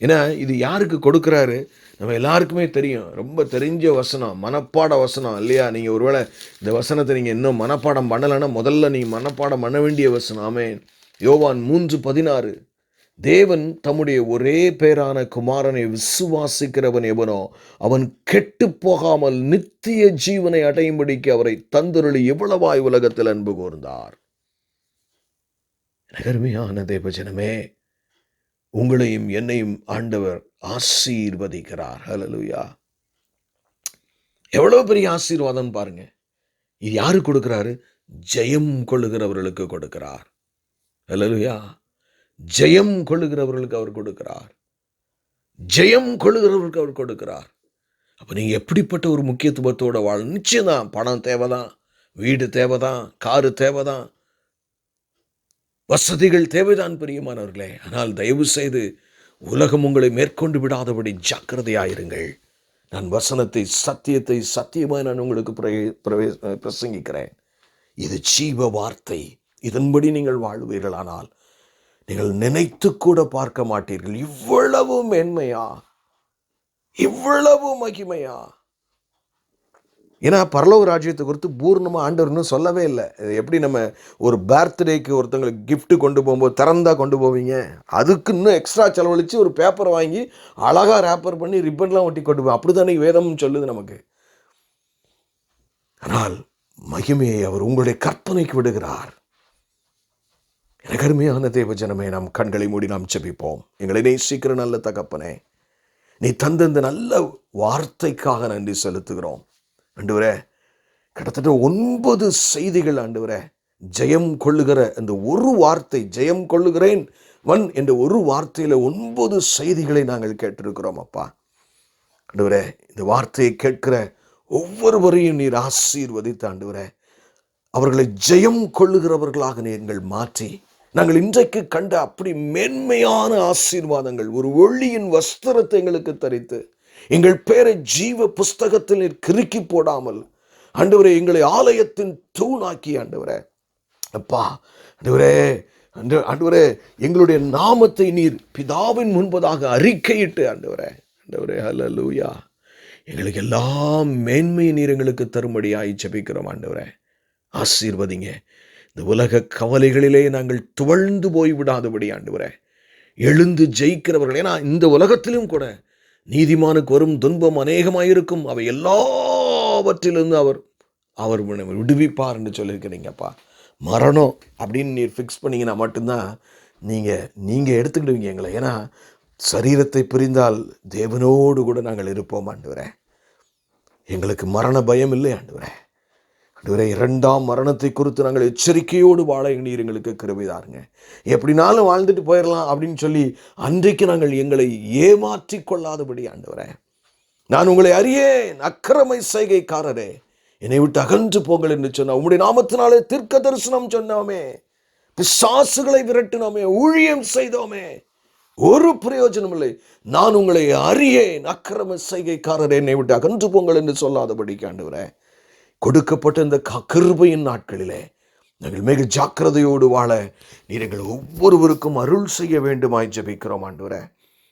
ஏன்னா இது யாருக்கு கொடுக்கிறாரு? நம்ம எல்லாருக்குமே தெரியும். ரொம்ப தெரிஞ்ச வசனம், மனப்பாட வசனம் இல்லையா? நீங்கள் ஒருவேளை இந்த வசனத்தை நீங்கள் இன்னும் மனப்பாடம் பண்ணலைன்னா முதல்ல நீங்கள் மனப்பாடம் பண்ண வேண்டிய வசனம். ஆமென். யோவான் 3:16. தேவன் தம்முடைய ஒரே பேரான குமாரனை விசுவாசிக்கிறவன் எவனோ அவன் கெட்டு போகாமல் நித்திய ஜீவனை அடையும்படிக்கு அவரை தந்தருளி எவ்வளவாய் உலகத்தில் அன்பு கூர்ந்தார். அருமையான தேவஜனமே, உங்களையும் என்னையும் ஆண்டவர் ஆசீர்வதிக்கிறார். ஹல்லேலூயா. எவ்வளவு பெரிய ஆசீர்வாதம் பாருங்க. இது யாரு கொடுக்கிறாரு? ஜெயம் கொள்ளுகிறவர்களுக்கு கொடுக்கிறார். ஹல்லேலூயா. ஜெயம் கொள்ளுகிறவர்களுக்கு அவர் கொடுக்கிறார். ஜெயம் கொள்ளுகிறவர்களுக்கு அவர் கொடுக்கிறார். அப்ப நீங்க எப்படிப்பட்ட ஒரு முக்கியத்துவத்தோட வாழ? நிச்சயம்தான் பணம் தேவைதான், வீடு தேவைதான், காரு தேவைதான், வசதிகள் தேவைதான் பிரியமானவர்களே. ஆனால் தயவு செய்து உலகம் உங்களை மேற்கொண்டு விடாதபடி ஜாக்கிரதையாயிருங்கள். நான் வசனத்தை, சத்தியத்தை சத்தியமாய் நான் உங்களுக்கு பிரசங்கிக்கிறேன். இது ஜீவ வார்த்தை. இதன்படி நீங்கள் வாழ்வீர்களானால் நீங்கள் நினைத்து கூட பார்க்க மாட்டீர்கள். இவ்வளவு மேன்மையா, இவ்வளவு மகிமையா, ஏன்னா பரலோக ராஜ்யத்தை குறித்து பூர்ணமாக ஆண்டவர் இன்னும் சொல்லவே இல்லை. எப்படி நம்ம ஒரு பர்த்டேக்கு ஒருத்தங்களுக்கு கிஃப்ட்டு கொண்டு போகும்போது திறந்தா கொண்டு போவீங்க, அதுக்கு இன்னும் எக்ஸ்ட்ரா செலவழித்து ஒரு பேப்பரை வாங்கி அழகாக ரேப்பர் பண்ணி ரிப்பன்லாம் ஒட்டி கொண்டு போவோம். அப்படி தானே வேதம் சொல்லுது நமக்கு. ஆனால் மகிமையை அவர் உங்களுடைய கற்பனைக்கு விடுகிறார். எனக்கு அருமையான தேவ ஜனமே, நாம் கண்களை மூடி நாம் ஜெபிப்போம். எங்களை நேசிக்கிற நல்ல தகப்பனே, நீ தந்த இந்த நல்ல வார்த்தைக்காக நன்றி செலுத்துகிறோம் ஆண்டவரே. கிட்டத்தட்ட 9 செய்திகள் ஆண்டவரே, ஜெயம் கொள்ளுகிற அந்த ஒரு வார்த்தை, ஜெயம் கொள்ளுகிறேன் வன் என்ற ஒரு வார்த்தையில் 9 செய்திகளை நாங்கள் கேட்டிருக்கிறோம் அப்பா. ஆண்டவரே, இந்த வார்த்தையை கேட்கிற ஒவ்வொருவரையும் நீர் ஆசீர்வதித்து ஆண்டவரே, அவர்களை ஜெயம் கொள்ளுகிறவர்களாக நீங்கள் மாற்றி, நாங்கள் இன்றைக்கு கண்ட அப்படி மேன்மையான ஆசீர்வாதங்கள், ஒரு ஒளியின் வஸ்திரத்தை எங்களுக்கு தரித்து, எங்கள் பேரை ஜீவ புஸ்தகத்தில் நீர் கிறுக்கி போடாமல் ஆண்டவரே, எங்களை ஆலயத்தின் தூணாக்கி ஆண்டவரே அப்பா, ஆண்டவரே எங்களுடைய நாமத்தை நீர் பிதாவின் முன்பதாக அறிக்கையிட்டு ஆண்டவரே ஹல்லேலூயா, எங்களுக்கு எல்லாம் மேன்மை நீர் எங்களுக்கு தரும்படியாய் ஜெபிக்கிறோம் ஆண்டவரே. ஆசீர்வதிங்க. இந்த உலக கவலைகளிலே நாங்கள் துவழ்ந்து போய் விடாதபடி ஆண்டவரே, எழுந்து ஜெயிக்கிறவர்கள். ஏன்னா இந்த உலகத்திலும் கூட நீதிமானுக்கு வரும் துன்பம் அநேகமாயிருக்கும், அவை எல்லாவற்றிலிருந்து அவர் விடுவிப்பார் என்று சொல்லியிருக்கிறீங்கப்பா. மரணம் அப்படின்னு நீர் ஃபிக்ஸ் பண்ணிங்கன்னா மட்டும்தான் நீங்கள் எடுத்துக்கிடுவீங்க எங்களை. ஏன்னா சரீரத்தை பிரிந்தால் தேவனோடு கூட நாங்கள் இருப்போம் ஆண்டவரே. எங்களுக்கு மரண பயம் இல்லை ஆண்டவரே. ஆண்டவரே, 2ஆம் மரணத்தை குறித்து நாங்கள் எச்சரிக்கையோடு வாழ நீர் எங்களுக்கு கிருபைதாருங்க. எப்படினாலும் வாழ்ந்துட்டு போயிடலாம் அப்படின்னு சொல்லி அன்றைக்கு நாங்கள் எங்களை ஏமாற்றி கொள்ளாதபடி ஆண்டவரே, நான் உங்களை அறியேன் அக்கிரமை செய்கைக்காரரே, என்னை விட்டு அகன்று போங்கள் என்று சொன்ன உம்முடைய நாமத்தினாலே தீர்க்க தரிசனம் சொன்னோமே, பிசாசுகளை விரட்டினோமே, ஊழியம் செய்தோமே, ஒரு பிரயோஜனம் இல்லை. நான் உங்களை அறியேன் அக்கிரம செய்கைக்காரரே, என்னை விட்டு அகன்று போங்கள் என்று சொல்லாதபடி ஆண்டவரே, கொடுக்கப்பட்ட இந்த கிருபையின் நாட்களிலே நாங்கள் மிக ஜாக்கிரதையோடு வாழ நீர் எங்கள் ஒவ்வொருவருக்கும் அருள் செய்ய வேண்டுமாய் ஜெபிக்கிறோம் ஆண்டவரே.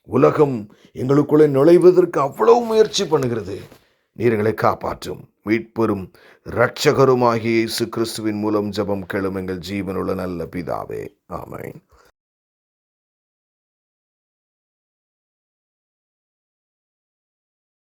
உலகம் எங்களுக்குள்ளே நுழைவதற்கு அவ்வளவு முயற்சி பண்ணுகிறது. நீர் எங்களை காப்பாற்றும். மீட்பெரும் இரட்சகருமாகிய இயேசு கிறிஸ்துவின் மூலம் ஜெபம் கேளும் எங்கள் ஜீவனுள்ள நல்ல பிதாவே, ஆமென்.